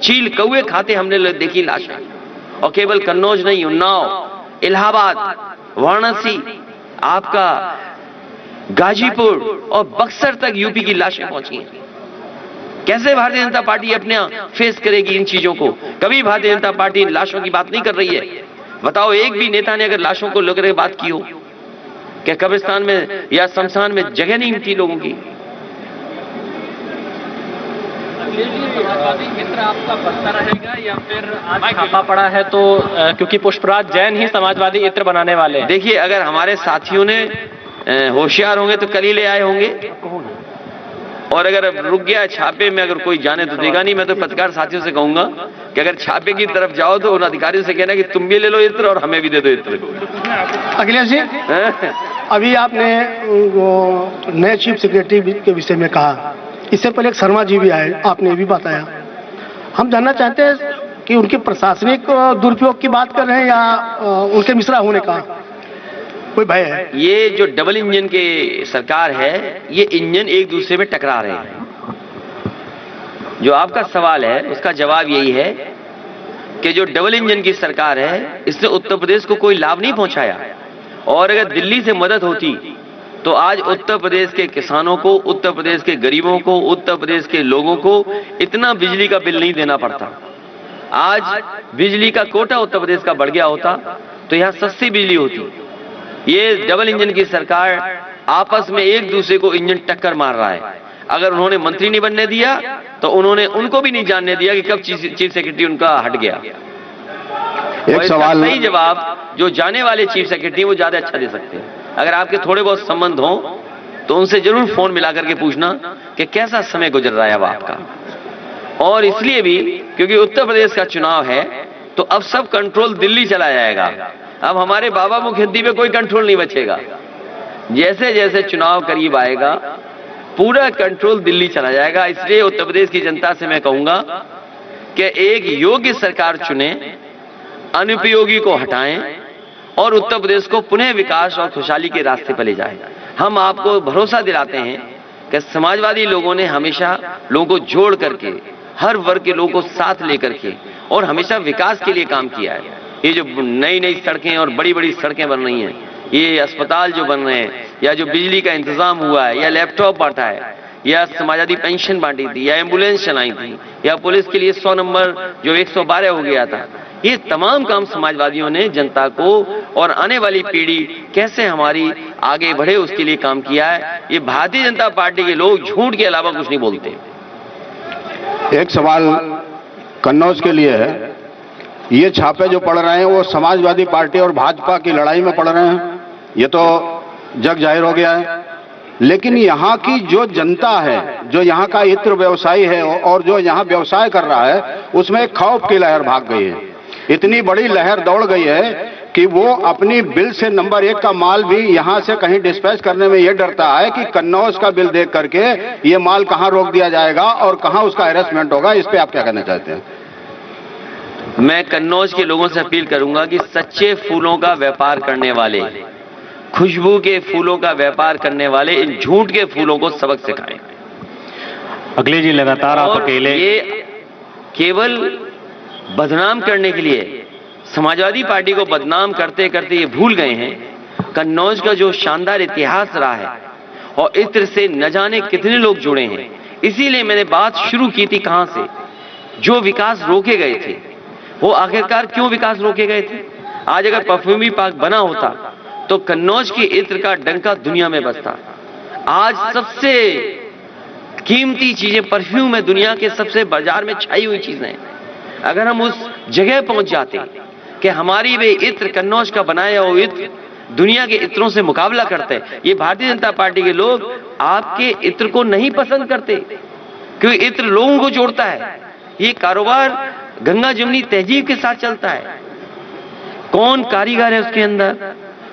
चील कौए खाते हमने देखी लाशें। और केवल कन्नौज नहीं, उन्नाव, इलाहाबाद, वाराणसी, आपका गाजीपुर और बक्सर तक यूपी की लाशें पहुंची हैं। कैसे भारतीय जनता पार्टी अपने फेस करेगी इन चीजों को? कभी भारतीय जनता पार्टी इन लाशों की बात नहीं कर रही है। बताओ एक भी नेता ने अगर लाशों को लेकर बात की हो कि कब्रिस्तान में या शमशान में जगह नहीं मिलती लोगों की? समाजवादी मित्र आपका बनता रहेगा या फिर आज छापा पड़ा है तो क्योंकि पुष्पराज जैन ही समाजवादी इत्र बनाने वाले हैं? देखिए, अगर हमारे साथियों ने होशियार होंगे तो कल ही ले आए होंगे, और अगर रुक गया छापे में, अगर कोई जाने तो देगा नहीं। मैं तो पत्रकार साथियों से कहूंगा कि अगर छापे की तरफ जाओ तो उन अधिकारियों से कहना कि तुम भी ले लो इत्र और हमें भी दे दो इत्र। अखिलेश जी, अभी आपने नए चीफ सेक्रेटरी के विषय में कहा, इससे पहले एक शर्मा जी भी आए, आपने ये भी बताया। हम जानना चाहते हैं कि उनके प्रशासनिक दुरुपयोग की बात कर रहे हैं या उनके मिश्रा होने का कोई भय है? ये जो डबल इंजन के सरकार है, ये इंजन एक दूसरे में टकरा रहे हैं। जो आपका सवाल है उसका जवाब यही है कि जो डबल इंजन की सरकार है, इसने उत्तर प्रदेश को कोई लाभ नहीं पहुंचाया। और अगर दिल्ली से मदद होती तो आज उत्तर प्रदेश के किसानों को, उत्तर प्रदेश के गरीबों को, उत्तर प्रदेश के लोगों को इतना बिजली का बिल नहीं देना पड़ता। आज बिजली का कोटा उत्तर प्रदेश का बढ़ गया होता तो यहाँ सस्ती बिजली होती। ये डबल इंजन की सरकार आपस में एक दूसरे को इंजन टक्कर मार रहा है। अगर उन्होंने मंत्री नहीं बनने दिया तो उन्होंने उनको भी नहीं जानने दिया कि कब चीफ सेक्रेटरी उनका हट गया। एक सवाल, सही जवाब जो जाने वाले चीफ सेक्रेटरी वो ज्यादा अच्छा दे सकते हैं। अगर आपके थोड़े बहुत संबंध हो तो उनसे जरूर फोन मिला करके पूछना कि कैसा समय गुजर रहा है अब आपका। और इसलिए भी क्योंकि उत्तर प्रदेश का चुनाव है तो अब सब कंट्रोल दिल्ली चला जाएगा। अब हमारे बाबा मुखिंदी पे कोई कंट्रोल नहीं बचेगा। जैसे जैसे चुनाव करीब आएगा पूरा कंट्रोल दिल्ली चला जाएगा। इसलिए उत्तर प्रदेश की जनता से मैं कहूंगा कि एक योग्य सरकार चुने, अनुपयोगी को हटाएं और उत्तर प्रदेश को पुनः विकास और खुशहाली के रास्ते पर ले जाएं। हम आपको भरोसा दिलाते हैं कि समाजवादी लोगों ने हमेशा लोगों को जोड़ करके, हर वर्ग के लोगों को साथ लेकर के और हमेशा विकास के लिए काम किया है। ये जो नई नई सड़कें और बड़ी बड़ी सड़कें बन रही हैं, ये अस्पताल जो बन रहे हैं, या जो बिजली का इंतजाम हुआ है, या लैपटॉप बांटा है, या समाजवादी पेंशन बांटी थी, या एम्बुलेंस चलाई थी, या पुलिस के लिए 100 नंबर जो 112 हो गया था, ये तमाम काम समाजवादियों ने जनता को और आने वाली पीढ़ी कैसे हमारी आगे बढ़े उसके लिए काम किया है। ये भारतीय जनता पार्टी के लोग झूठ के अलावा कुछ नहीं बोलते। एक सवाल कन्नौज के लिए है। ये छापे जो पड़ रहे हैं वो समाजवादी पार्टी और भाजपा की लड़ाई में पड़ रहे हैं, ये तो जग जाहिर हो गया है। लेकिन यहाँ की जो जनता है, जो यहाँ का इत्र व्यवसायी है और जो यहाँ व्यवसाय कर रहा है, उसमें एक खौफ की लहर भाग गई है। इतनी बड़ी लहर दौड़ गई है कि वो अपनी बिल से नंबर 1 का माल भी यहां से कहीं डिस्पैच करने में ये डरता है कि कन्नौज का बिल देख करके ये माल कहां रोक दिया जाएगा और कहां उसका हैरेसमेंट होगा। इस पे आप क्या कहना चाहते हैं? मैं कन्नौज के लोगों से अपील करूंगा कि सच्चे फूलों का व्यापार करने वाले, खुशबू के फूलों का व्यापार करने वाले इन झूठ के फूलों को सबक सिखाएं। अखिलेश जी, लगातार आप और अकेले ये केवल बदनाम करने के लिए, समाजवादी पार्टी को बदनाम करते करते ये भूल गए हैं कन्नौज का जो शानदार इतिहास रहा है और इत्र से न जाने कितने लोग जुड़े हैं। इसीलिए मैंने बात शुरू की थी कहां से, जो विकास रोके गए थे वो आखिरकार क्यों विकास रोके गए थे। आज अगर परफ्यूमरी पार्क बना होता तो कन्नौज की इत्र का डंका दुनिया में बजता। आज सबसे कीमती चीजें परफ्यूम है, दुनिया के सबसे बाजार में छाई हुई चीजें। अगर हम उस जगह पहुंच जाते कि हमारी वे इत्र, कन्नौज का बनाया हुआ इत्र दुनिया के इत्रों से मुकाबला करते हैं। ये भारतीय जनता पार्टी के लोग आपके इत्र को नहीं पसंद करते क्योंकि इत्र लोगों को जोड़ता है। ये कारोबार गंगा जमुनी तहजीब के साथ चलता है। कौन कारीगर है उसके अंदर,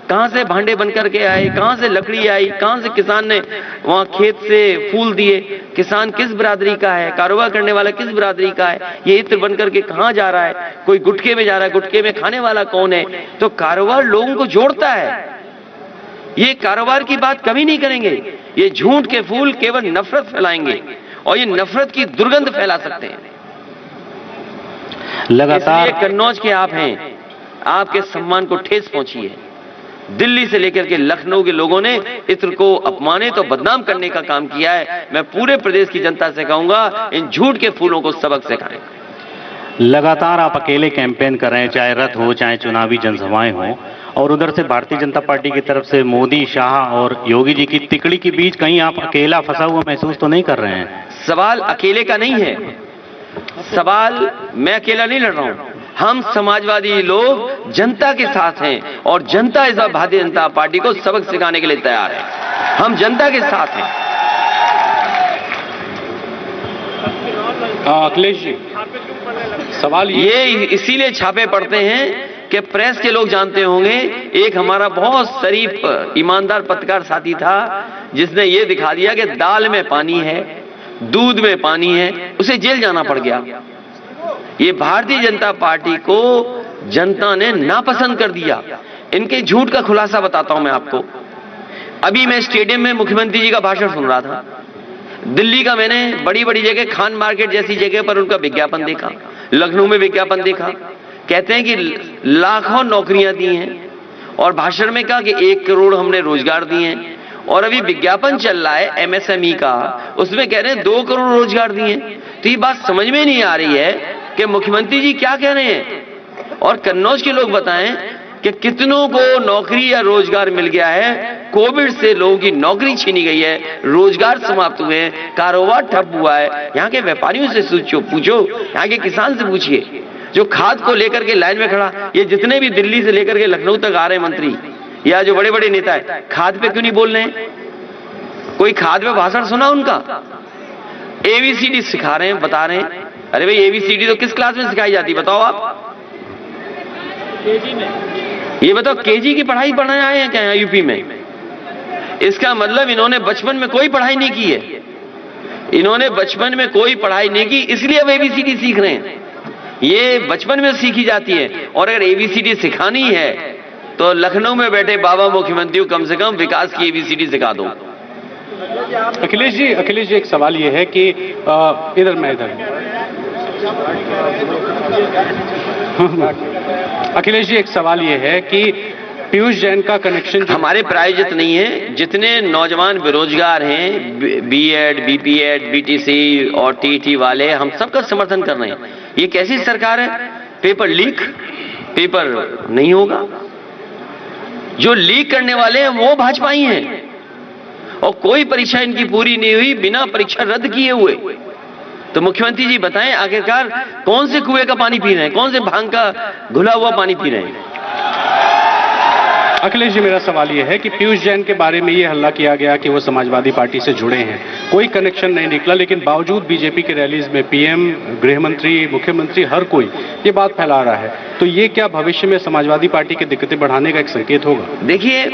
कहां से भांडे बनकर के आए, कहां से लकड़ी आई, कहां से किसान ने वहां खेत से फूल दिए, किसान किस बिरादरी का है, कारोबार करने वाला किस बिरादरी का है, ये इत्र बनकर के कहां जा रहा है, कोई गुटके में जा रहा है, गुटके में खाने वाला कौन है। तो कारोबार लोगों को जोड़ता है। ये कारोबार की बात कभी नहीं करेंगे। ये झूठ के फूल केवल नफरत फैलाएंगे और ये नफरत की दुर्गंध फैला सकते हैं। लगातार कन्नौज के आप हैं, आपके सम्मान को ठेस पहुंची है। दिल्ली से लेकर के लखनऊ के लोगों ने इत्र को अपमानित और बदनाम करने का काम किया है। मैं पूरे प्रदेश की जनता से कहूंगा इन झूठ के फूलों को सबक सिखाएं। लगातार आप अकेले कैंपेन कर रहे हैं, चाहे रथ हो चाहे चुनावी जनसभाएं हो, और उधर से भारतीय जनता पार्टी की तरफ से मोदी, शाह और योगी जी की तिकड़ी के बीच कहीं आप अकेला फंसा हुआ महसूस तो नहीं कर रहे हैं? सवाल अकेले का नहीं है, सवाल मैं अकेला नहीं लड़ रहा हूं। हम समाजवादी लोग जनता के साथ हैं और जनता इस बार भारतीय जनता पार्टी को सबक सिखाने के लिए तैयार है। हम जनता के साथ हैं। अखिलेश जी, सवाल ये इसीलिए छापे पड़ते हैं कि प्रेस के लोग जानते होंगे, एक हमारा बहुत शरीफ ईमानदार पत्रकार साथी था जिसने ये दिखा दिया कि दाल में पानी है, दूध में पानी है, उसे जेल जाना पड़ गया। ये भारतीय जनता पार्टी को जनता ने नापसंद कर दिया। इनके झूठ का खुलासा बताता हूं मैं आपको। अभी मैं स्टेडियम में मुख्यमंत्री जी का भाषण सुन रहा था। दिल्ली का मैंने बड़ी बड़ी जगह, खान मार्केट जैसी जगह पर उनका विज्ञापन देखा, लखनऊ में विज्ञापन देखा। कहते हैं कि लाखों नौकरियां दी हैं और भाषण में कहा कि 1 करोड़ हमने रोजगार दिए हैं। और अभी विज्ञापन चल रहा है एमएसएमई का, उसमें कह रहे हैं 2 करोड़ रोजगार दिए। तो ये बात समझ में नहीं आ रही है कि मुख्यमंत्री जी क्या कह रहे हैं और कन्नौज के लोग बताएं कि कितनों को नौकरी या रोजगार मिल गया है। कोविड से लोगों की नौकरी छीनी गई है, रोजगार समाप्त हुए हैं, कारोबार ठप हुआ है। यहाँ के व्यापारियों से पूछो, यहाँ के किसान से पूछिए जो खाद को लेकर के लाइन में खड़ा। ये जितने भी दिल्ली से लेकर के लखनऊ तक आ रहे हैं मंत्री या जो बड़े बड़े नेता है, खाद पे क्यों नहीं बोल रहे हैं? कोई खाद पे भाषण सुना उनका? एबीसीडी सिखा रहे हैं, बता रहे हैं। अरे भाई, एबीसीडी तो किस क्लास में सिखाई जाती बताओ आप? केजी में। ये बताओ, केजी की पढ़ाई पढ़ाने आए हैं क्या यहाँ यूपी में? इसका मतलब इन्होंने बचपन में कोई पढ़ाई नहीं की है। इन्होंने बचपन में कोई पढ़ाई नहीं की, इसलिए अब एबीसीडी सीख रहे हैं। ये बचपन में सीखी जाती है। और अगर एबीसीडी सिखानी है तो लखनऊ में बैठे बाबा मुख्यमंत्री को कम से कम विकास की एबीसीडी सिखा दो। अखिलेश जी, एक सवाल ये है कि इधर अखिलेश जी, एक सवाल ये है कि पीयूष जैन का कनेक्शन हमारे प्रायोजित नहीं है। जितने नौजवान बेरोजगार हैं, बीएड, बीपीएड, बीटीसी और टीटी वाले, हम सबका समर्थन कर रहे हैं। ये कैसी सरकार है? पेपर लीक, पेपर नहीं होगा। जो लीक करने वाले हैं वो भाजपा ही हैं और कोई परीक्षा इनकी पूरी नहीं हुई, बिना परीक्षा रद्द किए हुए। तो मुख्यमंत्री जी बताएं आखिरकार कौन से कुएं का पानी पी रहे हैं, कौन से भांग का घुला हुआ पानी पी रहे हैं? अखिलेश जी, मेरा सवाल ये है कि पीयूष जैन के बारे में ये हल्ला किया गया कि वो समाजवादी पार्टी से जुड़े हैं, कोई कनेक्शन नहीं निकला, लेकिन बावजूद बीजेपी के रैलीज में पीएम, गृह मंत्री, मुख्यमंत्री, हर कोई ये बात फैला रहा है, तो ये क्या भविष्य में समाजवादी पार्टी की दिक्कतें बढ़ाने का एक संकेत होगा? देखिए,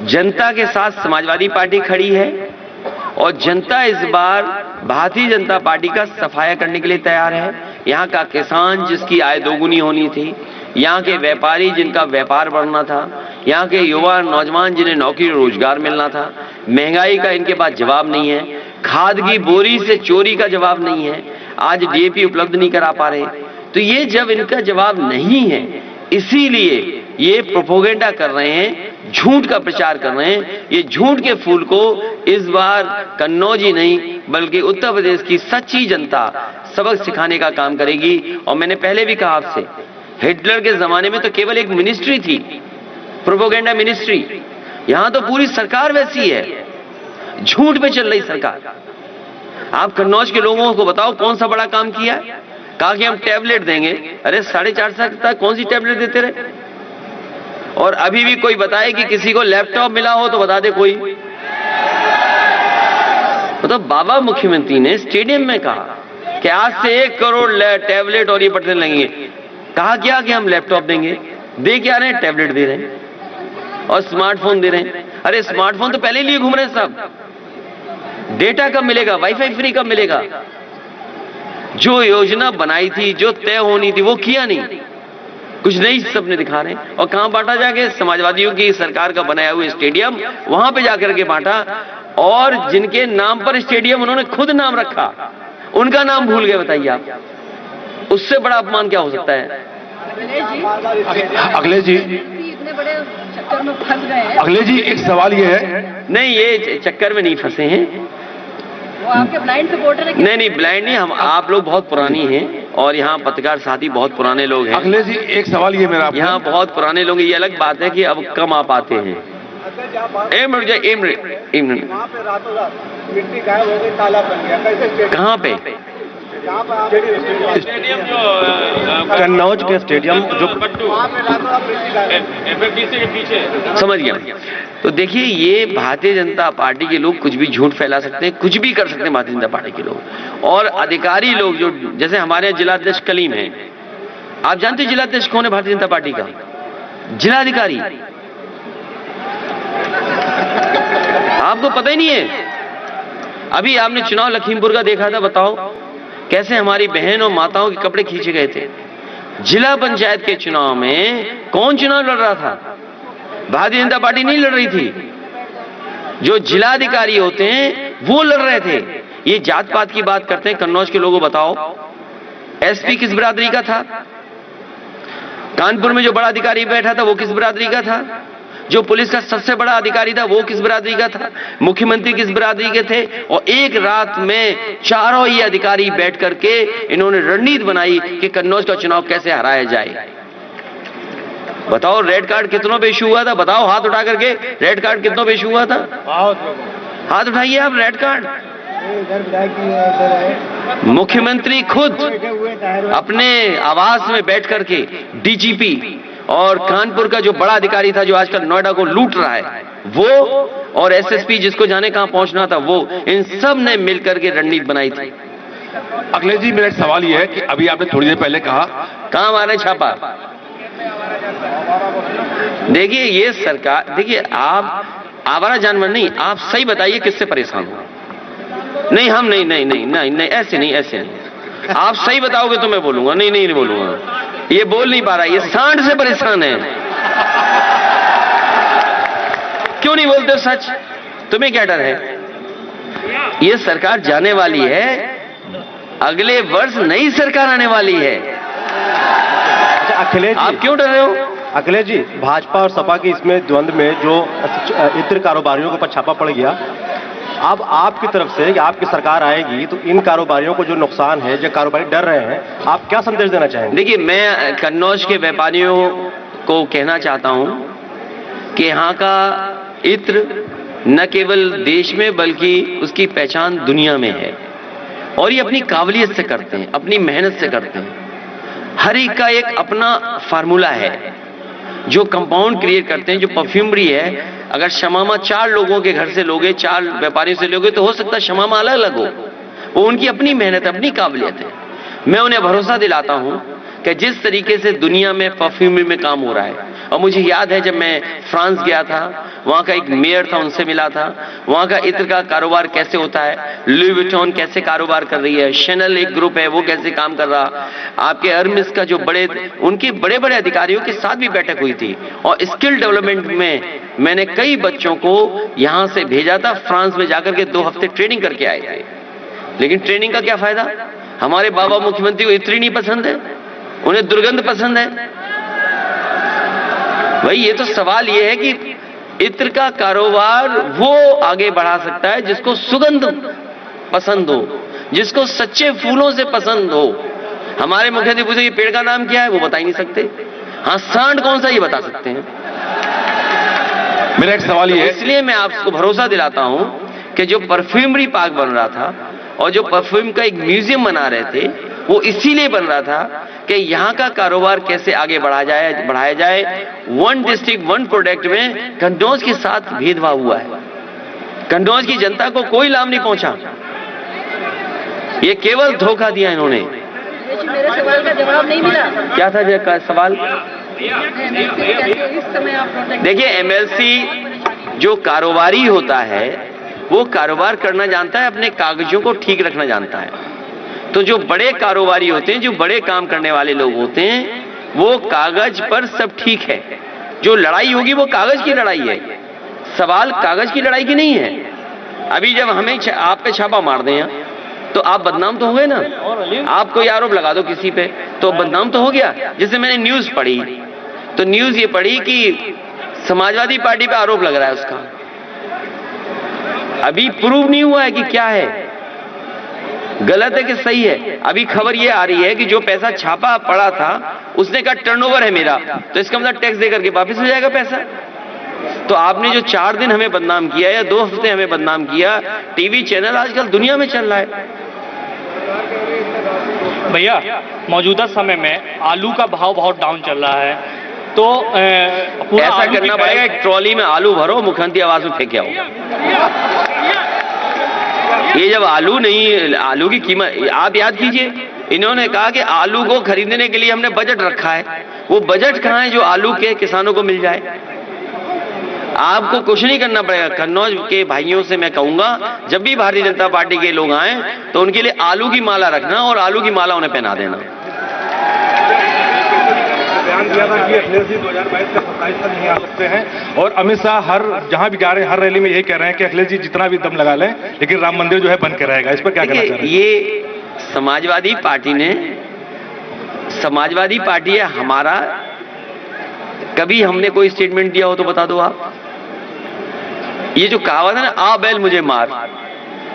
जनता के साथ समाजवादी पार्टी खड़ी है और जनता इस बार भारतीय जनता पार्टी का सफाया करने के लिए तैयार है। यहाँ का किसान जिसकी आय दोगुनी होनी थी, यहाँ के व्यापारी जिनका व्यापार बढ़ना था, यहाँ के युवा नौजवान जिन्हें नौकरी रोजगार मिलना था, महंगाई का इनके पास जवाब नहीं है, खाद की बोरी से चोरी का जवाब नहीं है, आज डीएपी उपलब्ध नहीं करा पा रहे। तो ये जब इनका जवाब नहीं है, इसीलिए ये प्रोपोगेंडा कर रहे हैं, झूठ का प्रचार कर रहे हैं। ये झूठ के फूल को इस बार कन्नौज ही नहीं बल्कि उत्तर प्रदेश की सच्ची जनता सबक सिखाने का काम करेगी। और मैंने पहले भी कहा आपसे, हिटलर के जमाने में तो केवल एक मिनिस्ट्री थी, प्रोपोगेंडा मिनिस्ट्री। यहां तो पूरी सरकार वैसी है, झूठ पे चल रही सरकार। आप कन्नौज के लोगों को बताओ कौन सा बड़ा काम किया? कहा कि हम टैबलेट देंगे। अरे 4.5 साल तक कौन सी टैबलेट देते रहे? और अभी भी कोई बताए कि किसी को लैपटॉप मिला हो तो बता दे कोई। तो बाबा मुख्यमंत्री ने स्टेडियम में कहा कि आज से 1 करोड़ टैबलेट और ये बटन लगेंगे। कहा क्या कि हम लैपटॉप देंगे, दे क्या रहे हैं? टैबलेट दे रहे हैं और स्मार्टफोन दे रहे हैं। अरे स्मार्टफोन तो पहले ही लिए घूम रहे हैं सब। डेटा कब मिलेगा? वाईफाई फ्री कब मिलेगा? जो योजना बनाई थी, जो तय होनी थी, वो किया नहीं, कुछ नई सपने दिखा रहे हैं। और कहां बांटा जाके? समाजवादियों की सरकार का बनाया हुआ स्टेडियम, वहां पे जाकर के बांटा। और जिनके नाम पर स्टेडियम उन्होंने खुद नाम रखा, उनका नाम भूल गए। बताइए आप, उससे बड़ा अपमान क्या हो सकता है? अखिलेश जी, इतने बड़े चक्कर में फंस गए हैं। अखिलेश जी, एक सवाल ये है। नहीं, ये चक्कर में नहीं फंसे हैं, वो आपके ब्लाइंड सपोर्टर है। नहीं, ब्लाइंड नहीं। हम आप लोग बहुत पुरानी हैं और यहाँ पत्रकार साथी बहुत पुराने लोग हैं। अखिलेश जी, एक सवाल ये मेरा, यहाँ बहुत पुराने लोग हैं। ये अलग बात है कि अब कम आप आते हैं। मिट्टी गायब हो गई, तालाब बन गया, कैसे? कहाँ पे? स्टेडियम जो कन्नौज के स्टेडियम जो FFDC के पीछे। समझ गया। तो देखिए, ये भारतीय जनता पार्टी के लोग कुछ भी झूठ फैला सकते हैं, कुछ भी कर सकते हैं भारतीय जनता पार्टी के लोग। और अधिकारी लोग जो, जैसे हमारे यहाँ जिलाध्यक्ष कलीम है, आप जानते हैं जिलाध्यक्ष कौन है भारतीय जनता पार्टी का? जिलाधिकारी। आपको पता ही नहीं है? अभी आपने चुनाव लखीमपुर का देखा था, बताओ कैसे हमारी बहन और माताओं के कपड़े खींचे गए थे। जिला पंचायत के चुनाव में कौन चुनाव लड़ रहा था? भारतीय जनता पार्टी नहीं लड़ रही थी, जो जिलाधिकारी होते हैं वो लड़ रहे थे। ये जात पात की बात करते हैं। कन्नौज के लोगों बताओ, एसपी किस बिरादरी का था? कानपुर में जो बड़ा अधिकारी बैठा था वो किस बिरादरी का था? जो पुलिस का सबसे बड़ा अधिकारी था वो किस बिरादरी का था? मुख्यमंत्री किस बिरादरी के थे? और एक रात में चारों ही अधिकारी बैठ करके इन्होंने रणनीति बनाई कि कन्नौज का चुनाव कैसे हराया जाए। बताओ, रेड कार्ड कितनों पे इशू हुआ था? बताओ हाथ उठा करके, रेड कार्ड कितनों पे इशू हुआ था? हाथ उठाइए आप। रेड कार्ड मुख्यमंत्री खुद अपने आवास में बैठ करके, डीजीपी और कानपुर का जो बड़ा अधिकारी था जो आजकल नोएडा को लूट रहा है वो, और एसएसपी जिसको जाने कहां पहुंचना था वो, इन सब ने मिलकर के रणनीति बनाई थी। अखिलेश जी, मेरा एक सवाल ये है कि अभी आपने थोड़ी देर पहले कहा, कहां मारे छापा? देखिए, ये सरकार, देखिए आप आवारा जानवर नहीं, आप सही बताइए किससे परेशान हो? नहीं, हम नहीं नहीं नहीं नहीं नहीं, ऐसे नहीं, ऐसे नहीं। आप सही बताओगे तो मैं बोलूंगा। नहीं नहीं नहीं बोलूंगा। ये बोल नहीं पा रहा, ये सांड से परेशान है। क्यों नहीं बोलते सच? तुम्हें क्या डर है? ये सरकार जाने वाली है, अगले वर्ष नई सरकार आने वाली है। अखिलेश, आप क्यों डर रहे हो? अखिलेश जी, भाजपा और सपा की इसमें द्वंद्व में जो इत्र कारोबारियों के ऊपर छापा पड़ गया, अब आपकी तरफ से आपकी सरकार आएगी तो इन कारोबारियों को जो नुकसान है, जो कारोबारी डर रहे हैं, आप क्या संदेश देना चाहेंगे? देखिए, मैं कन्नौज के व्यापारियों को कहना चाहता हूं कि यहाँ का इत्र न केवल देश में बल्कि उसकी पहचान दुनिया में है, और ये अपनी काबिलियत से करते हैं, अपनी मेहनत से करते हैं। हर एक का एक अपना फार्मूला है। जो कंपाउंड क्रिएट करते हैं, जो परफ्यूमरी है, अगर शमामा 4 लोगों के घर से लोगे, 4 व्यापारियों से लोगे तो हो सकता है शमामा अलग अलग हो। वो उनकी अपनी मेहनत, अपनी काबिलियत है। मैं उन्हें भरोसा दिलाता हूं कि जिस तरीके से दुनिया में परफ्यूमरी में काम हो रहा है, और मुझे याद है जब मैं फ्रांस गया था, वहां का एक मेयर था, उनसे मिला था, वहां का इत्र का कारोबार कैसे होता है, लुई विटॉन कैसे कारोबार कर रही है, शैनल एक ग्रुप है वो कैसे काम कर रहा, आपके हर्मेस का जो उनके बड़े बड़े अधिकारियों के साथ भी बैठक हुई थी। और स्किल डेवलपमेंट में मैंने कई बच्चों को यहां से भेजा था, फ्रांस में जाकर के 2 हफ्ते ट्रेनिंग करके आए थे। लेकिन ट्रेनिंग का क्या फायदा? हमारे बाबा मुख्यमंत्री को इत्र नहीं पसंद है, उन्हें दुर्गंध पसंद है। भाई ये तो सवाल ये है कि इत्र का कारोबार वो आगे बढ़ा सकता है जिसको सुगंध पसंद हो, जिसको सच्चे फूलों से पसंद हो। हमारे मुख्यमंत्री पूछे ये पेड़ का नाम क्या है, वो बता ही नहीं सकते। हाँ, सांड कौन सा ये बता सकते हैं। मेरा एक सवाल ये है, इसलिए मैं आपको भरोसा दिलाता हूं कि जो परफ्यूमरी पार्क बन रहा था और जो परफ्यूम का एक म्यूजियम बना रहे थे, वो इसीलिए बन रहा था कि यहाँ का कारोबार कैसे आगे बढ़ाया जाए। 1 डिस्ट्रिक्ट 1 प्रोडक्ट में कन्नौज के साथ भेदभाव हुआ है। कन्नौज की जनता को कोई लाभ नहीं पहुंचा, ये केवल धोखा दिया इन्होंने। मेरे सवाल का जवाब नहीं मिला। क्या था सवाल? देखिए, एमएलसी जो कारोबारी होता है वो कारोबार करना जानता है, अपने कागजों को ठीक रखना जानता है। तो जो बड़े कारोबारी होते हैं, जो बड़े काम करने वाले लोग होते हैं, वो कागज पर सब ठीक है। जो लड़ाई होगी वो कागज की लड़ाई है, सवाल कागज की लड़ाई की नहीं है। अभी जब हमें आप पे छापा मार दें तो आप बदनाम तो हो गए ना। आप कोई आरोप लगा दो किसी पे तो बदनाम तो हो गया। जैसे मैंने न्यूज पढ़ी तो न्यूज ये पढ़ी कि समाजवादी पार्टी पे आरोप लग रहा है उसका, अभी प्रूव नहीं हुआ है कि क्या है, गलत है कि सही है। अभी खबर ये आ रही है कि जो पैसा छापा पड़ा था उसने कहा टर्नओवर है मेरा, तो इसका मतलब टैक्स देकर के वापस हो जाएगा पैसा। तो आपने जो 4 दिन हमें बदनाम किया या 2 हफ्ते हमें बदनाम किया, टीवी चैनल आजकल दुनिया में चल रहा है। भैया, मौजूदा समय में आलू का भाव बहुत डाउन चल रहा है, तो ऐसा करना पड़ेगा, एक ट्रॉली में आलू भरो, मुख्यमंत्री आवास में फेंके आओ। ये जब आलू नहीं, आलू की कीमत आप याद कीजिए, इन्होंने कहा कि आलू को खरीदने के लिए हमने बजट रखा है। वो बजट कहाँ है जो आलू के किसानों को मिल जाए? आपको कुछ नहीं करना पड़ेगा। कन्नौज के भाइयों से मैं कहूंगा, जब भी भारतीय जनता पार्टी के लोग आए तो उनके लिए आलू की माला रखना और आलू की माला उन्हें पहना देना। बयान दिया था कि अखिलेश जी 2022 का 27 तक नहीं आ सकते हैं, और अमित शाह हर जहां भी जा रहे हैं हर रैली में यही कह रहे हैं कि अखिलेश जी जितना भी दम लगा लें लेकिन राम मंदिर जो है बन के रहेगा। इस पर क्या कहना चाह रहे हैं? ये समाजवादी पार्टी है हमारा। कभी हमने कोई स्टेटमेंट दिया हो तो बता दो आप। ये जो कहावत है ना, आ बैल मुझे मार,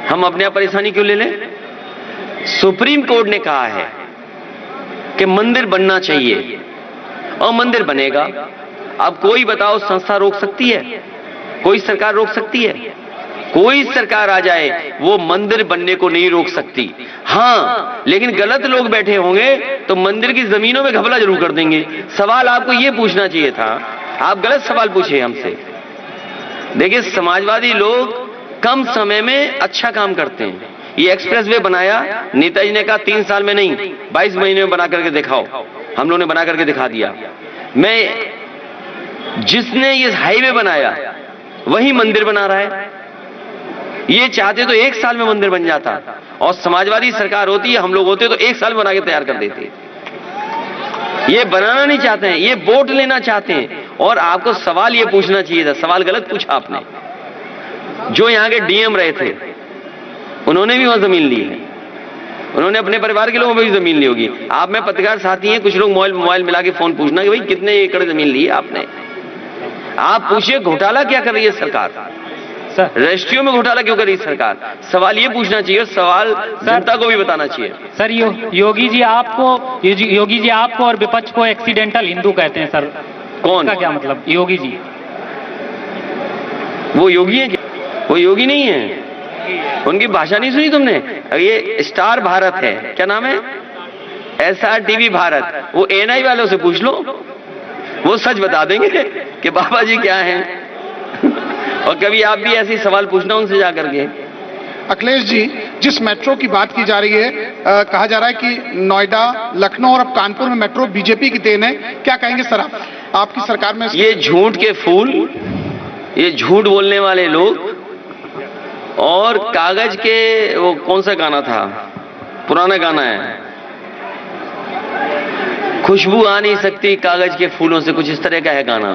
हम अपने आप परेशानी क्यों ले लें? सुप्रीम कोर्ट ने कहा है कि मंदिर बनना चाहिए और मंदिर बनेगा। अब कोई बताओ संस्था रोक सकती है? कोई सरकार रोक सकती है? कोई सरकार आ जाए वो मंदिर बनने को नहीं रोक सकती। हाँ, लेकिन गलत लोग बैठे होंगे तो मंदिर की जमीनों में घपला जरूर कर देंगे। सवाल आपको ये पूछना चाहिए था, आप गलत सवाल पूछे हमसे। देखिए, समाजवादी लोग कम समय में अच्छा काम करते हैं। ये एक्सप्रेसवे बनाया, नेताजी ने कहा 3 साल में नहीं 22 महीने में बना करके दिखाओ। हम लोगों ने बना करके दिखा दिया। जिसने ये हाईवे बनाया वही मंदिर बना रहा है। ये चाहते तो 1 साल में मंदिर बन जाता, और समाजवादी सरकार होती है, हम लोग होते तो 1 साल बना के तैयार कर देते। ये बनाना नहीं चाहते हैं, ये वोट लेना चाहते हैं। और आपको सवाल ये पूछना चाहिए था, सवाल गलत पूछा आपने। जो यहाँ के डीएम रहे थे उन्होंने भी वहां जमीन ली है, उन्होंने अपने परिवार के लोगों में भी जमीन ली होगी। आप में पत्रकार साथी हैं, कुछ लोग मोबाइल मिला के फोन पूछना कि भाई कितने एकड़ जमीन ली है आपने। आप पूछिए घोटाला क्या कर रही है सरकार, रजिस्ट्रियों में घोटाला क्यों कर रही है सरकार? सवाल ये पूछना चाहिए, सवाल जनता को भी बताना चाहिए। सर, योगी जी आपको और विपक्ष को एक्सीडेंटल हिंदू कहते हैं सर। कौन? क्या मतलब? योगी जी। वो योगी है क्या? वो योगी नहीं है। उनकी भाषा नहीं सुनी तुमने? ये स्टार भारत है, क्या नाम है? SRTV भारत। वो NI वालों से पूछ लो, वो सच बता देंगे कि बाबा जी क्या हैं। और कभी आप भी ऐसे सवाल पूछना उनसे जाकर के। अखिलेश जी, जिस मेट्रो की बात की जा रही है, कहा जा रहा है कि नोएडा, लखनऊ और अब कानपुर में मेट्रो बीजेपी की देन है, क्या कहेंगे सर आप? आपकी सरकार में ये झूठ के फूल, ये झूठ बोलने वाले लोग, और कागज के, वो कौन सा गाना था, पुराना गाना है, खुशबू आ नहीं सकती कागज के फूलों से, कुछ इस तरह का है गाना।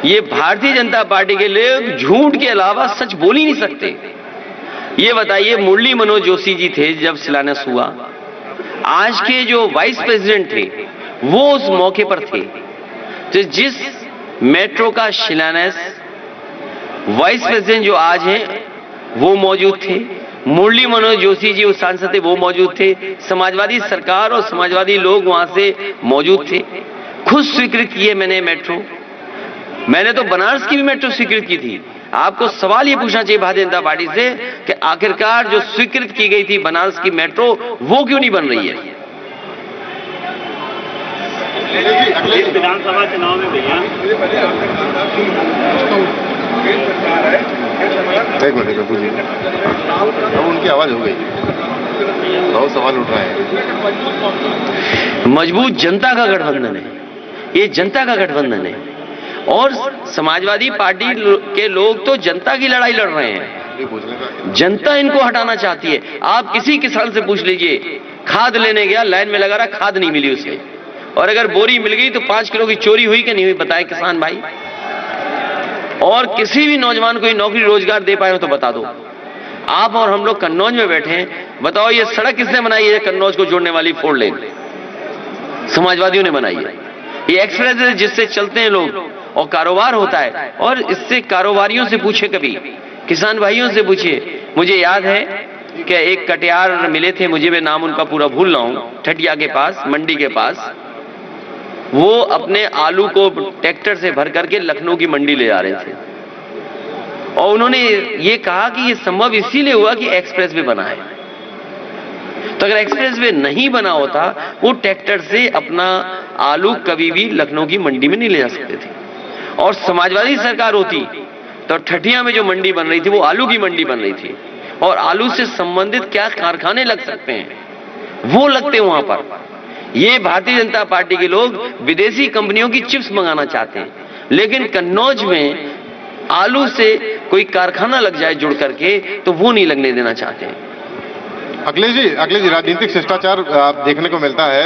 ये भारतीय जनता पार्टी के लोग झूठ के अलावा सच बोल ही नहीं सकते। ये बताइए, मुरली मनोज जोशी जी थे जब शिलान्यास हुआ, आज के जो वाइस प्रेसिडेंट थे वो उस मौके पर थे। तो जिस मेट्रो का शिलान्यास वाइस प्रेसिडेंट जो आज हैं वो मौजूद थे, मुरली मनोज जोशी जी उस सांसद थे वो मौजूद थे, समाजवादी सरकार और समाजवादी लोग वहां से मौजूद थे। खुद स्वीकृत किए मैंने मेट्रो, मैंने तो बनारस की भी मेट्रो स्वीकृत की थी। आपको सवाल ये पूछना चाहिए भारतीय जनता पार्टी से कि आखिरकार जो स्वीकृत की गई थी बनारस की मेट्रो वो क्यों नहीं बन रही है? विधानसभा चुनाव में भैया एक मिनट पूछिए, अब उनकी आवाज हो गई, बहुत सवाल उठ रहे हैं। मजबूत जनता का गठबंधन है, ये जनता का गठबंधन है, और समाजवादी पार्टी के लोग तो जनता की लड़ाई लड़ रहे हैं। जनता इनको हटाना चाहती है। आप किसी किसान से पूछ लीजिए, खाद लेने गया, लाइन में लगा रहा, खाद नहीं मिली उसे, और अगर बोरी मिल गई तो 5 किलो की चोरी हुई कि नहीं हुई, बताए किसान भाई। और किसी भी नौजवान को नौकरी रोजगार दे पाए हो तो बता दो। आप और हम लोग कन्नौज में बैठे हैं, बताओ ये सड़क किसने बनाई है? कन्नौज को जोड़ने वाली 4 लेन समाजवादियों ने बनाई है। ये एक्सप्रेस है जिससे चलते हैं लोग और कारोबार होता है, और इससे कारोबारियों से पूछे, कभी किसान भाइयों से पूछिए। मुझे याद है कि एक कटियार मिले थे, मुझे मैं नाम उनका पूरा भूल रहा हूं, ठटिया के पास, मंडी के पास, वो अपने आलू को ट्रैक्टर से भर करके लखनऊ की मंडी ले जा रहे थे, और उन्होंने ये कहा कि ये संभव इसीलिए हुआ कि एक्सप्रेस वे बना है। तो अगर एक्सप्रेस वे नहीं बना होता, वो ट्रैक्टर से अपना आलू कभी भी लखनऊ की मंडी में नहीं ले जा सकते थे। और समाजवादी सरकार होती तो ठठिया में जो मंडी बन रही थी वो आलू की मंडी बन रही थी, और आलू से संबंधित क्या कारखाने लग सकते हैं वो लगते वहां पर। ये भारतीय जनता पार्टी के लोग विदेशी कंपनियों की चिप्स मंगाना चाहते हैं, लेकिन कन्नौज में आलू से कोई कारखाना लग जाए जुड़ करके तो वो नहीं लगने देना चाहते हैं। अखिलेश जी, राजनीतिक शिष्टाचार देखने को मिलता है।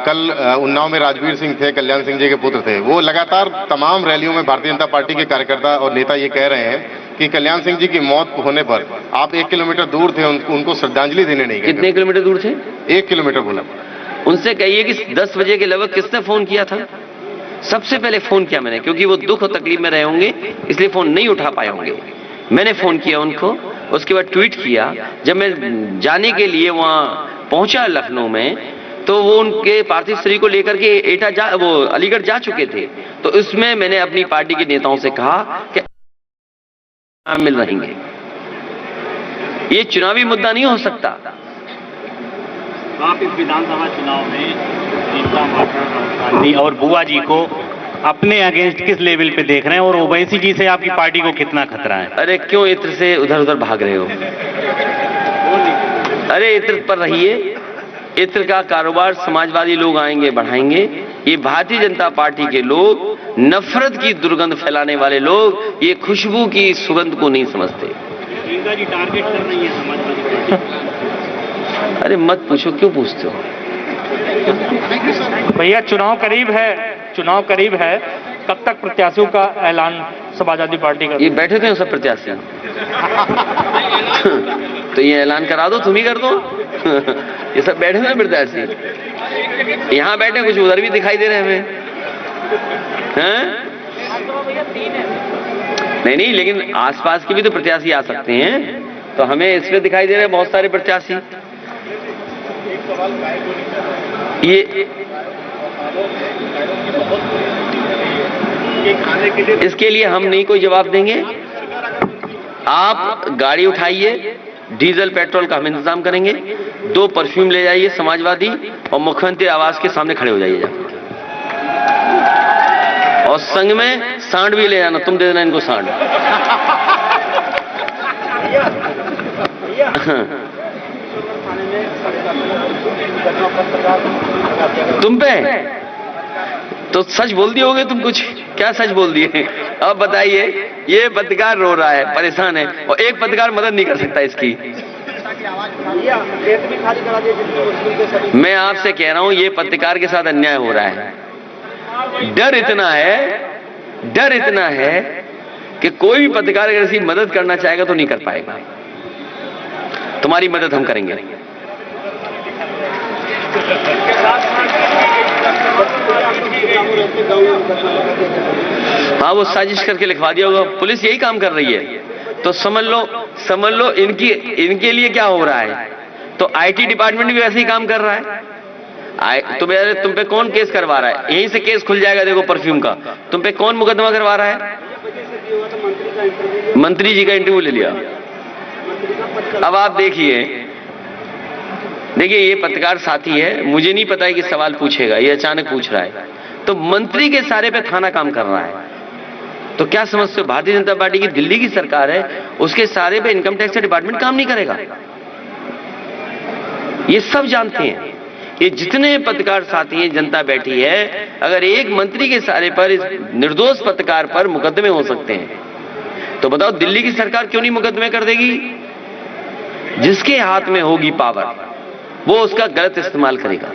कल उन्नाव में राजवीर सिंह थे, कल्याण सिंह जी के पुत्र थे, वो लगातार तमाम रैलियों में भारतीय जनता पार्टी के कार्यकर्ता और नेता ये कह रहे हैं कि कल्याण सिंह जी की मौत होने पर आप 1 किलोमीटर दूर थे, उनको श्रद्धांजलि देने नहीं गए। कितने किलोमीटर दूर थे? 1 किलोमीटर बोला। उनसे कहिए कि 10 बजे के लगभग किसने फोन किया था? सबसे पहले फोन किया मैंने, क्योंकि वो दुख और तकलीफ में रहे होंगे इसलिए फोन नहीं उठा पाए होंगे। मैंने फोन किया उनको, उसके बाद ट्वीट किया। जब मैं जाने के लिए वहां पहुंचा लखनऊ में, तो वो उनके पार्थिव शरीर को लेकर के वो अलीगढ़ जा चुके थे। तो इसमें मैंने अपनी पार्टी के नेताओं से कहा कि मिल रहेंगे, ये चुनावी मुद्दा नहीं हो सकता। आप इस विधानसभा चुनाव में गीता माता राहुल गांधी और बुआ जी को अपने अगेंस्ट किस लेवल पे देख रहे हैं, और ओवैसी जी से आपकी पार्टी को कितना खतरा है? अरे क्यों इत्र से उधर उधर भाग रहे हो? अरे इत्र पर रहिए। इत्र का कारोबार समाजवादी लोग आएंगे बढ़ाएंगे। ये भारतीय जनता पार्टी के लोग, नफरत की दुर्गंध फैलाने वाले लोग, ये खुशबू की सुगंध को नहीं समझते। प्रियंका जी टारगेट कर रही है समाजवादी पार्टी। अरे मत पूछो, क्यों पूछते हो? भैया चुनाव करीब है, कब तक प्रत्याशियों का ऐलान समाजवादी पार्टी का? ये बैठे थे सब प्रत्याशी तो ये ऐलान करा दो, तुम ही कर दो ये सब बैठे थे प्रत्याशी, यहाँ बैठे, कुछ उधर भी दिखाई दे रहे हमें, हैं? नहीं, लेकिन आसपास के भी तो प्रत्याशी आ सकते हैं, तो हमें इसमें दिखाई दे रहे हैं बहुत सारे प्रत्याशी। ये इसके लिए हम नहीं कोई जवाब देंगे। आप गाड़ी उठाइए, डीजल पेट्रोल का हम इंतजाम करेंगे, 2 परफ्यूम ले जाइए समाजवादी, और मुख्यमंत्री आवास के सामने खड़े हो जाइए। और संग में सांड भी ले जाना, तुम दे देना इनको सांड। तुम पे तो सच बोल दिए होगे तुम, कुछ क्या सच बोल दिए? अब बताइए, ये पत्रकार रो रहा है, परेशान है, और एक पत्रकार मदद नहीं कर सकता इसकी। मैं आपसे कह रहा हूं, ये पत्रकार के साथ अन्याय हो रहा है। डर इतना है कि कोई भी पत्रकार अगर ऐसी मदद करना चाहेगा तो नहीं कर पाएगा। तुम्हारी मदद हम करेंगे। हाँ, वो साजिश करके लिखवा दिया होगा, पुलिस यही काम कर रही है। तो समझ लो इनके लिए क्या हो रहा है। तो आईटी डिपार्टमेंट भी वैसे ही काम कर रहा है। तुम पे कौन केस करवा रहा है? यहीं से केस खुल जाएगा, देखो परफ्यूम का। तुम पे कौन मुकदमा करवा रहा है? मंत्री जी का इंटरव्यू ले लिया। अब आप देखिए, ये पत्रकार साथी है, मुझे नहीं पता है कि सवाल पूछेगा, ये अचानक पूछ रहा है। तो मंत्री के सारे पे थाना काम कर रहा है। तो क्या समझते हो, भारतीय जनता पार्टी की दिल्ली की सरकार है, उसके सारे पे इनकम टैक्स डिपार्टमेंट काम नहीं करेगा? ये सब जानते हैं। ये जितने पत्रकार साथी हैं, जनता बैठी है, अगर एक मंत्री के सारे पर, इस निर्दोष पत्रकार पर मुकदमे हो सकते हैं, तो बताओ दिल्ली की सरकार क्यों नहीं मुकदमे कर देगी? जिसके हाथ में होगी पावर, वो उसका गलत इस्तेमाल करेगा।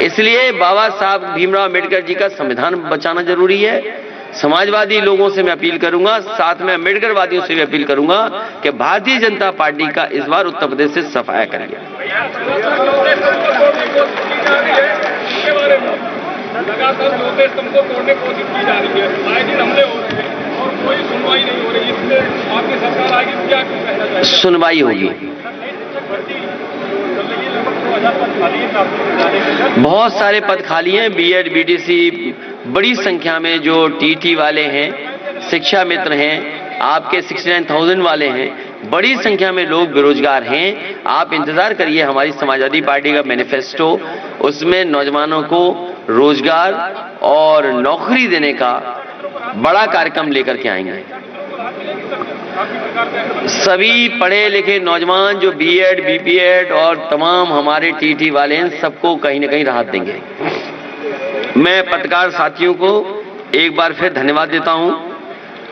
इसलिए बाबा साहब भीमराव अम्बेडकर जी का संविधान बचाना जरूरी है। समाजवादी लोगों से मैं अपील करूंगा, साथ में अम्बेडकर वादियों से भी अपील करूंगा कि भारतीय जनता पार्टी का इस बार उत्तर प्रदेश से सफाया करिए। लगातार नोटिस तुमको तोड़ने की कोशिश की जा रही है, आए दिन हमले हो रहे हैं और कोई सुनवाई नहीं हो रही। इसलिए आपकी सरकार आगे क्या कहना चाहिए? सुनवाई होगी। बहुत सारे पद खाली हैं, बीएड, बीटीसी, बड़ी संख्या में जो टीटी वाले हैं, शिक्षा मित्र हैं, आपके 69,000 वाले हैं, बड़ी संख्या में लोग बेरोजगार हैं। आप इंतजार करिए, हमारी समाजवादी पार्टी का मैनिफेस्टो, उसमें नौजवानों को रोजगार और नौकरी देने का बड़ा कार्यक्रम लेकर के आएंगे। सभी पढ़े लिखे नौजवान जो बीएड, बीपीएड और तमाम हमारे टीटी वाले हैं, सबको कहीं ना कहीं राहत देंगे। मैं पत्रकार साथियों को एक बार फिर धन्यवाद देता हूं।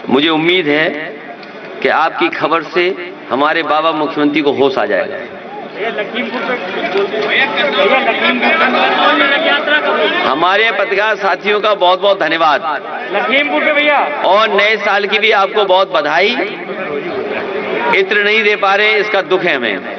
मुझे उम्मीद है कि आपकी खबर से हमारे बाबा मुख्यमंत्री को होश आ जाएगा। हमारे पत्रकार साथियों का बहुत बहुत धन्यवाद। लखीमपुर पे भैया, और नए साल की भी आपको बहुत बधाई। इत्र नहीं दे पा रहे, इसका दुख है हमें।